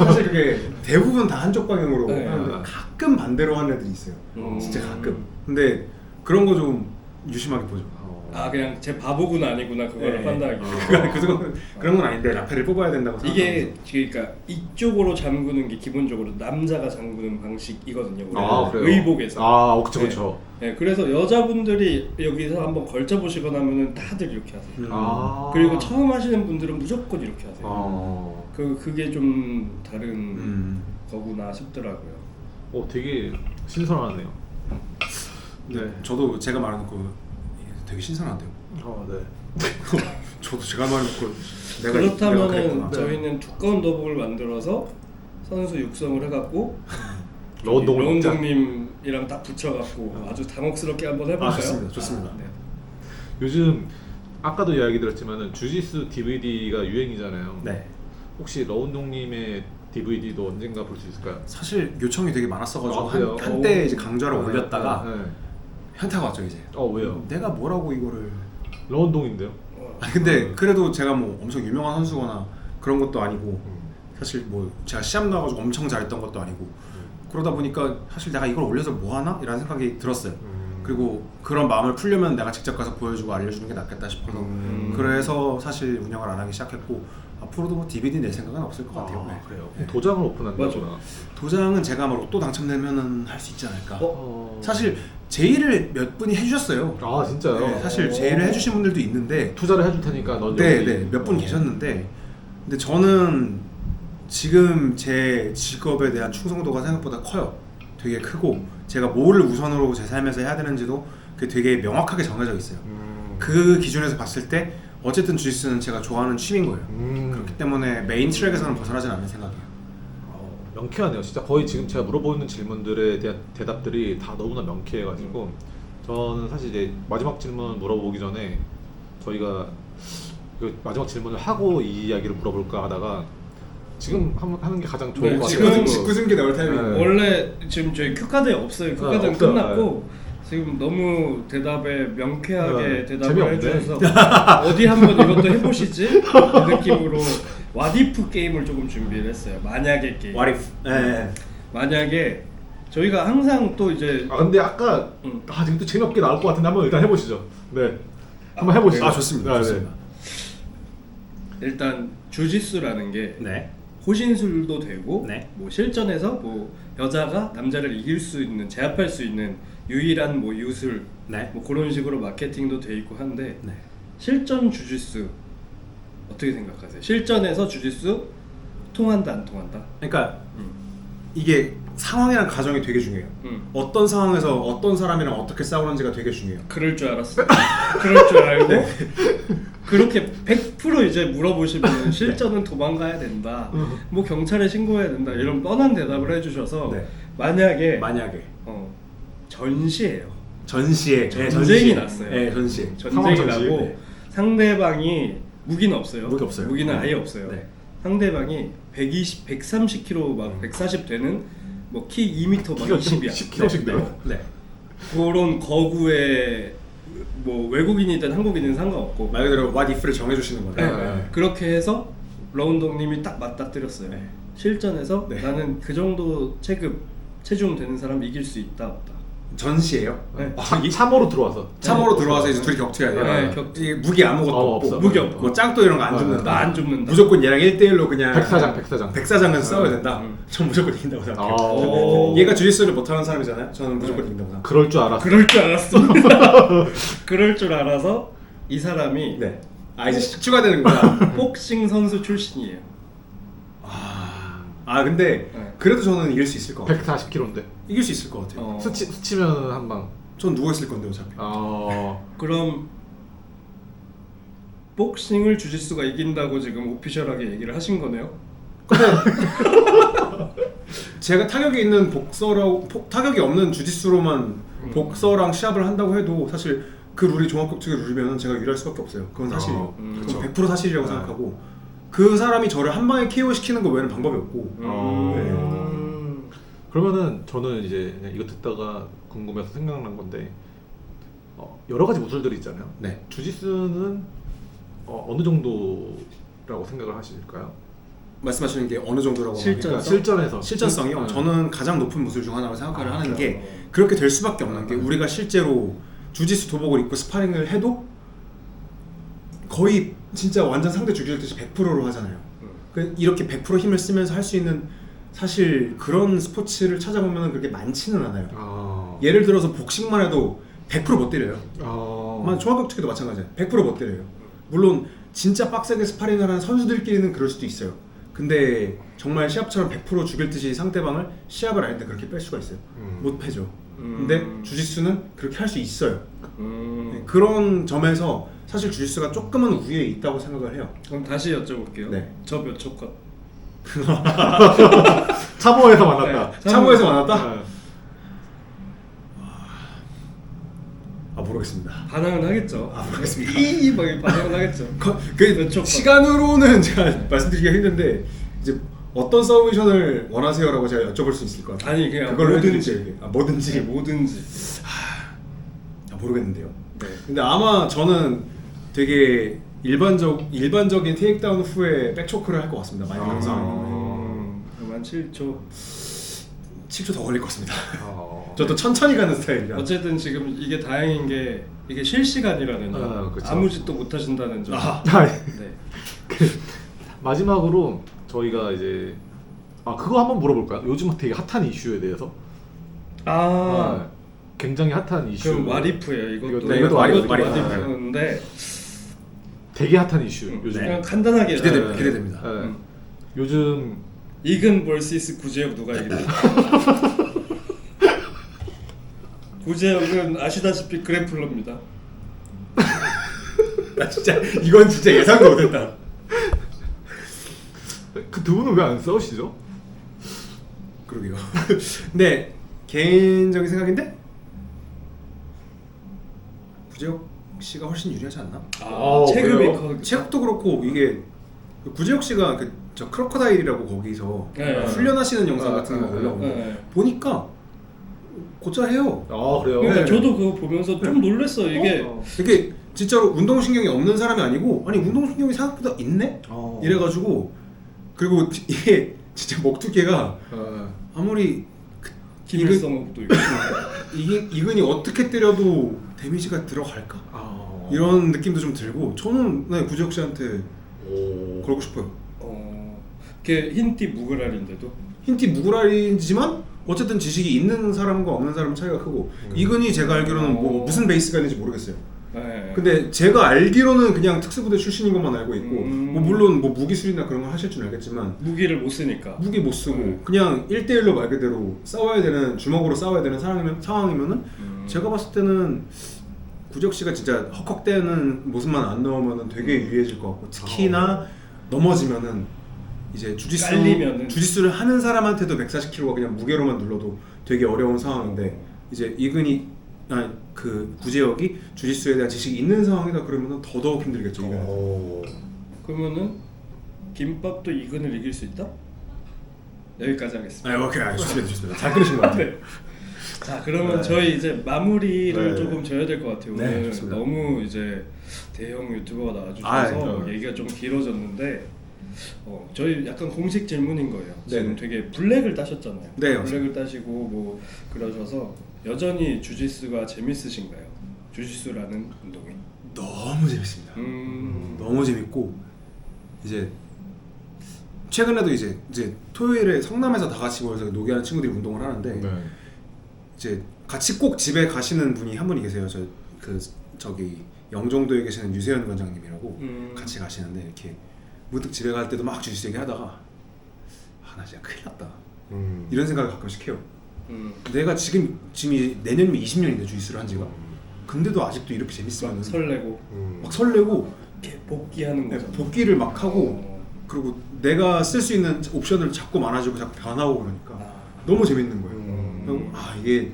사실 그게 대부분 다 한쪽 방향으로 네. 하는데 가끔 반대로 하는 애들이 있어요. 진짜 가끔. 근데 그런 거 좀 유심하게 보죠. 아 그냥 제 바보구나 아니구나 그걸 네. 판단하기 위해. 그런 건 아닌데 라펠을 뽑아야 된다고 이게 생각하면서. 그러니까 이쪽으로 잠그는 게 기본적으로 남자가 잠그는 방식이거든요. 아, 그래요? 의복에서. 아, 그쵸. 네, 그래서 여자분들이 여기서 한번 걸쳐 보시거나 하면은 다들 이렇게 하세요. 아. 그리고 처음 하시는 분들은 무조건 이렇게 하세요. 그게 좀 다른 거구나 싶더라고요. 되게 신선하네요. 네. 저도 제가 말해놓고 되게 신선한데요. 네. 저도 제가 말해놓고 내가 그렇다면은 그랬구나. 저희는 두꺼운 도복을 만들어서 선수 육성을 해갖고 러운동을 먹자. 러운동님이랑 딱 붙여갖고 아주 당혹스럽게 한번 해볼까요? 좋습니다. 네. 요즘 아까도 이야기 드렸지만은 주짓수 DVD가 유행이잖아요. 네. 혹시 러운동님의 DVD도 언젠가 볼 수 있을까요? 사실 요청이 되게 많았어가지고 아, 그래요? 한때 이제 강좌를 올렸다가 네. 현타가 왔죠 이제. 왜요? 내가 뭐라고 이거를. 러운동인데요? 아니 근데 그래도 제가 뭐 엄청 유명한 선수거나 그런 것도 아니고 사실 뭐 제가 시합 나가지고 엄청 잘했던 것도 아니고 그러다 보니까 사실 내가 이걸 올려서 뭐 하나? 이라는 생각이 들었어요. 그리고 그런 마음을 풀려면 내가 직접 가서 보여주고 알려주는 게 낫겠다 싶어서 그래서 사실 운영을 안 하기 시작했고 앞으로도 뭐 DVD 낼 생각은 없을 것 같아요. 네. 그래요? 네. 도장을 오픈한다거나. 도장은 제가 아마 로또 당첨되면은 할 수 있지 않을까. 사실 제의를 몇 분이 해주셨어요. 아 진짜요? 네, 사실 제의를 해주신 분들도 있는데 투자를 해줄 테니까 넌 네, 몇 분 계셨는데 근데 저는 지금 제 직업에 대한 충성도가 생각보다 커요. 되게 크고 제가 뭐를 우선으로 제 삶에서 해야 되는지도 그게 되게 명확하게 정해져 있어요. 그 기준에서 봤을 때 어쨌든 주짓수는 제가 좋아하는 취미인 거예요. 그렇기 때문에 메인 트랙에서는 벗어나진 않는 생각이에요. 명쾌하네요. 진짜 거의 지금 제가 물어보는 질문들에 대한 대답들이 다 너무나 명쾌해가지고 저는 사실 이제 마지막 질문 물어보기 전에 저희가 그 마지막 질문을 하고 이 이야기를 물어볼까 하다가 지금 하는 게 가장 좋을 것 같아요. 19승기 나올 타이밍. 네. 원래 지금 저희 큐카드에 없어요. 큐카드는 없어요. 끝났고 지금 너무 대답에 명쾌하게 대답을 재미없네. 해주셔서 어디 한번 이것도 해보시지? 이 느낌으로 와디프 게임을 조금 준비를 했어요. 만약에 게임. What if? 네. 만약에 저희가 항상 또 이제 근데 아까 지금 또 재미없게 나올 것 같은데 한번 일단 해보시죠. 네, 한번 해보시죠. 좋습니다. 네, 좋습니다. 일단 주짓수라는 게 네. 호신술도 되고 네. 뭐 실전에서 뭐 여자가 남자를 이길 수 있는 제압할 수 있는 유일한 뭐 유술 네. 뭐 그런 식으로 마케팅도 돼 있고 한데 네. 실전 주짓수 어떻게 생각하세요? 실전에서 주짓수 통한다 안 통한다? 그러니까 이게 상황이랑 가정이 되게 중요해요. 어떤 상황에서 어떤 사람이랑 어떻게 싸우는지가 되게 중요해요. 그럴 줄 알았어. 그럴 줄 알고 네. 그렇게 100% 이제 물어보시면 실전은 도망가야 된다. 뭐 경찰에 신고해야 된다. 이런 뻔한 대답을 해주셔서 네. 만약에 전시에 전쟁이 났어요. 네, 전시에. 전쟁이 전시. 나고 네. 상대방이 무기는 없어요. 무기 없어요. 무기는 아예 없어요. 네. 상대방이 120, 130kg 막 140 되는 뭐 키 2m 막 키가 20이야. 10kg씩 돼요? 네. 그런 거구에 뭐 외국인이든 한국인이든 상관없고 말 그대로 what if를 정해주시는 거네요. 네. 그렇게 해서 러운동님이 딱 맞닥뜨렸어요. 네. 실전에서 네. 나는 그 정도 체중 되는 사람 이길 수 있다 없다. 전시예요? 네. 참으로 들어와서. 참으로 들어와서 이제 둘이 격투해야 돼요. 네, 격투. 이게 무기 아무것도 없고 없어. 무기 없고. 뭐 짱도 이런 거 안 줍는다. 나 안 줍는다. 무조건 얘랑 1대1로 그냥 백사장. 백사장은 싸워야 된다. 전 무조건 이긴다고 생각해요. 오. 얘가 주짓수를 못하는 사람이잖아요. 저는 무조건 이긴다고 생각해요. 그럴 줄 알았어. 그럴 줄 알았습니다. 그럴 줄 알아서 이 사람이 네. 아 이제 추가되는구나. 복싱 선수 출신이에요. 아 근데 네. 그래도 저는 이길 수 있을 것 같아요. 140kg인데. 이길 수 있을 것 같아요. 스치면 한 방. 전 누워 있을 건데 어차피. 그럼 복싱을 주짓수가 이긴다고 지금 오피셜하게 얘기를 하신 거네요? 제가 타격이 있는 복서라고 타격이 없는 주짓수로만 복서랑 시합을 한다고 해도 사실 그 룰이 종합격투기 룰이면 제가 유리할 수밖에 없어요. 그건 사실이에요. 그렇죠. 100% 사실이라고 네. 생각하고 그 사람이 저를 한 방에 KO 시키는 거 외에는 방법이 없고. 그러면은 저는 이제 그냥 이거 듣다가 궁금해서 생각난 건데 여러 가지 무술들이 있잖아요. 네. 주짓수는 어느 정도라고 생각을 하실까요? 말씀하시는 게 어느 정도라고 실전. 합니까? 실전에서. 실전성이요? 네. 저는 가장 높은 무술 중 하나로 생각을 하는 게 그래요? 그렇게 될 수밖에 없는 게 우리가 실제로 주짓수 도복을 입고 스파링을 해도 거의 진짜 완전 상대 죽일 듯이 100%로 하잖아요. 이렇게 100% 힘을 쓰면서 할 수 있는 사실 그런 스포츠를 찾아보면 그렇게 많지는 않아요. 예를 들어서 복싱만 해도 100% 못 때려요. 종합격투기도 마찬가지예요. 100% 못 때려요. 물론 진짜 빡세게 스파링을 하는 선수들끼리는 그럴 수도 있어요. 근데 정말 시합처럼 100% 죽일 듯이 상대방을 시합을 할 때 그렇게 뺄 수가 있어요. 못 패죠. 근데 주짓수는 그렇게 할 수 있어요. 네, 그런 점에서 사실 주짓수가 조금은 우위에 있다고 생각을 해요. 그럼 다시 여쭤볼게요. 네. 저 몇 초컷? 참호에서 만났다. 네. 참고해서 만났다? 네. 모르겠습니다. 반항은 하겠죠. 모르겠습니다. 막 반항은 하겠죠. 그 시간으로는 제가 말씀드리기가 힘든데 이제 어떤 서브미션을 원하세요라고 제가 여쭤볼 수 있을 것 같아요. 아니 그냥 그걸로 뭐든지. 해드릴게요. 뭐든지. 네, 뭐든지. 모르겠는데요. 네. 근데 아마 저는 되게 일반적인 테이크다운 후에 백초크를 할 것 같습니다. 만약 영상을 그럼 한 7초. 7초 더 걸릴 것 같습니다. 저도 천천히 가는 스타일이라. 어쨌든 지금 이게 다행인 게 이게 실시간이라는 점. 그쵸. 아무 짓도 못 하신다는 점. 네. 마지막으로 저희가 이제 그거 한번 물어볼까요? 요즘 되게 핫한 이슈에 대해서. 굉장히 핫한 이슈. 그럼 와리프예요. 이것도 네, 이것도 와리프. 와리프인데 되게 핫한 이슈. 요즘. 그냥 간단하게 기대됩니다. 요즘 이근 vs 구제혁 누가 이긴다? 구제혁은 아시다시피 그래플러입니다. 나 진짜 이건 진짜 예상도 못했다. 그 두 분은 왜 안 싸우시죠? 그러게요. 근데 개인적인 생각인데 구재혁 씨가 훨씬 유리하지 않나? 체급이 그래요? 체력도 그렇고 이게 구재혁 씨가 저 크로커다일이라고 거기서 네. 훈련하시는 영상 같은 거 올라오고 보니까 곧잘 해요. 그래요? 그러니까 네. 저도 그거 보면서 좀 놀랐어요. 이게 이게 진짜로 운동신경이 없는 사람이 아니고 아니 운동신경이 생각보다 있네? 이래가지고 그리고 이게 진짜 먹투기가 아무리 기밀성도 있고 이근이 어떻게 때려도 데미지가 들어갈까? 이런 느낌도 좀 들고 저는 구재혁 씨한테 걸고 싶어요. 걔 흰띠 무그랄인데도 흰티 무구라리지만 어쨌든 지식이 있는 사람과 없는 사람 차이가 크고 이근이 제가 알기로는 뭐 무슨 베이스가 있는지 모르겠어요. 네. 네. 근데 제가 알기로는 그냥 특수부대 출신인 것만 알고 있고 뭐 물론 뭐 무기술이나 그런 거 하실 줄 알겠지만 무기를 못 쓰니까. 무기 못 쓰고 네. 그냥 1대1로 말 그대로 싸워야 되는 주먹으로 싸워야 되는 상황이면은 제가 봤을 때는 구지혁 씨가 진짜 헉헉대는 모습만 안 나오면은 되게 유리해질 것 같고 특히나 넘어지면은 이제 깔리면은. 주짓수를 하는 사람한테도 140kg가 그냥 무게로만 눌러도 되게 어려운 상황인데 이제 이근이 그 구지혁이 주짓수에 대한 지식이 있는 상황이다 그러면은 더더욱 힘들겠죠. 그러면은 김밥도 이근을 이길 수 있다? 여기까지 하겠습니다. 오케이, 좋습니다. 잘 끊으신 것 같아요. 네. 자, 그러면 네. 저희 이제 마무리를 네. 조금 져야 될 것 같아요. 네, 오늘 좋습니다. 너무 이제 대형 유튜버가 나와주셔서 네. 얘기가 좀 길어졌는데 저희 약간 공식 질문인 거예요. 지금 네. 되게 블랙을 따셨잖아요. 네, 블랙을 맞습니다. 따시고 뭐 그러셔서 여전히 주짓수가 재밌으신가요? 주짓수라는 운동이? 너무 재밌습니다. 너무 재밌고 이제 최근에도 이제 토요일에 성남에서 다 같이 모여서 노기하는 친구들이 운동을 하는데 네. 이제 같이 꼭 집에 가시는 분이 한 분이 계세요. 저기 영종도에 계시는 유세현 관장님이라고 같이 가시는데 이렇게 문득 집에 갈 때도 막 주짓수 얘기하다가 나 진짜 큰일 났다 이런 생각을 가끔씩 해요. 내가 지금 내년이면 20년인데 주짓수를 한 지가 근데도 아직도 이렇게 재밌으면 막 설레고 막 설레고 이렇게 복귀하는 거죠. 복귀를 막 하고 그리고 내가 쓸 수 있는 옵션을 자꾸 많아지고 자꾸 변하고 그러니까 너무 재밌는 거예요. 이게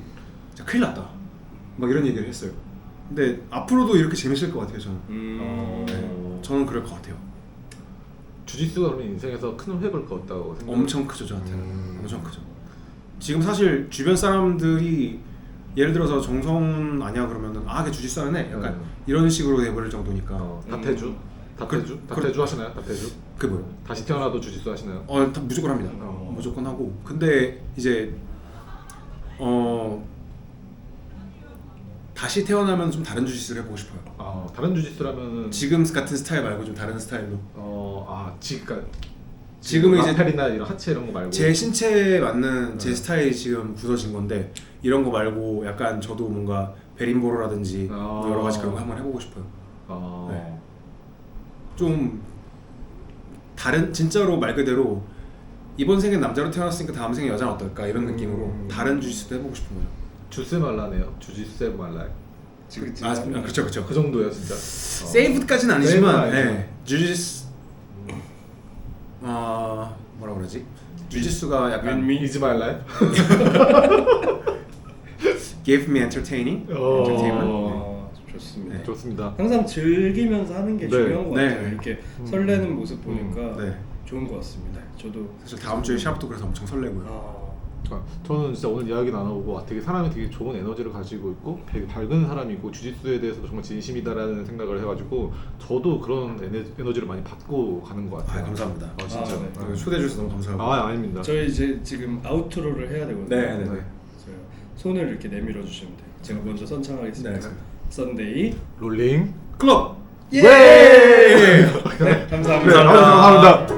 진짜 큰일 났다 막 이런 얘기를 했어요. 근데 앞으로도 이렇게 재밌을 것 같아요. 저는 네, 저는 그럴 것 같아요. 주짓수가 그러면 인생에서 큰 획을 그었다고 생각해요? 엄청 크죠. 저한테는 엄청 크죠. 지금 사실 주변 사람들이 예를 들어서 정성훈 아니야 그러면은 걔 주짓수 하네 약간 이런 식으로 돼버릴 정도니까. 다태주? 다태주 하시나요? 다태주? 그게 뭐예요? 다시 태어나도 주짓수 하시나요? 다 무조건 합니다. 무조건 하고. 근데 이제 다시 태어나면 좀 다른 주짓수를 해보고 싶어요. 다른 주짓수라면은 지금 같은 스타일 말고 좀 다른 스타일로. 지금은 이제 라펠이나 이런 하체 이런 거 말고 제 신체에 맞는 제 스타일이 지금 굳어진 건데 이런 거 말고 약간 저도 뭔가 베림보로라든지 뭐 여러 가지 그런 거 한번 해보고 싶어요. 네. 좀 다른 진짜로 말 그대로 이번 생에 남자로 태어났으니까 다음 생에 여자는 어떨까 이런 느낌으로 다른 주짓수도 해보고 싶은 거죠. 주스 말라네요. 주짓수 말라. 그렇죠. 그 정도예요 진짜. 세이브까지는 아니지만 세이브는 네. 주짓수 뭐라 그러지? 주짓수가 약간 Is my life? give me entertainment. 좋습니다. 네. 좋습니다. 항상 즐기면서 하는 게 네. 중요한 것 같아요. 네. 이렇게 설레는 모습 보니까 네. 좋은 것 같습니다. 저도 사실 다음 주에 샵도 그래서 엄청 설레고요. 저는 진짜 오늘 이야기 나눠보고 되게 사람이 되게 좋은 에너지를 가지고 있고 되게 밝은 사람이고 주짓수에 대해서도 정말 진심이다라는 생각을 해가지고 저도 그런 에너지를 많이 받고 가는 것 같아요. 감사합니다. 진짜. 네. 초대해 주셔서 너무 감사하고. 아닙니다. 저희 이제 지금 아우트로를 해야 되거든요. 네. 그래서 손을 이렇게 내밀어 주시면 돼요. 제가 먼저 선창하겠습니다. 네. 썬데이 롤링 클럽. 예! 네! 네, 감사합니다. 감사합니다.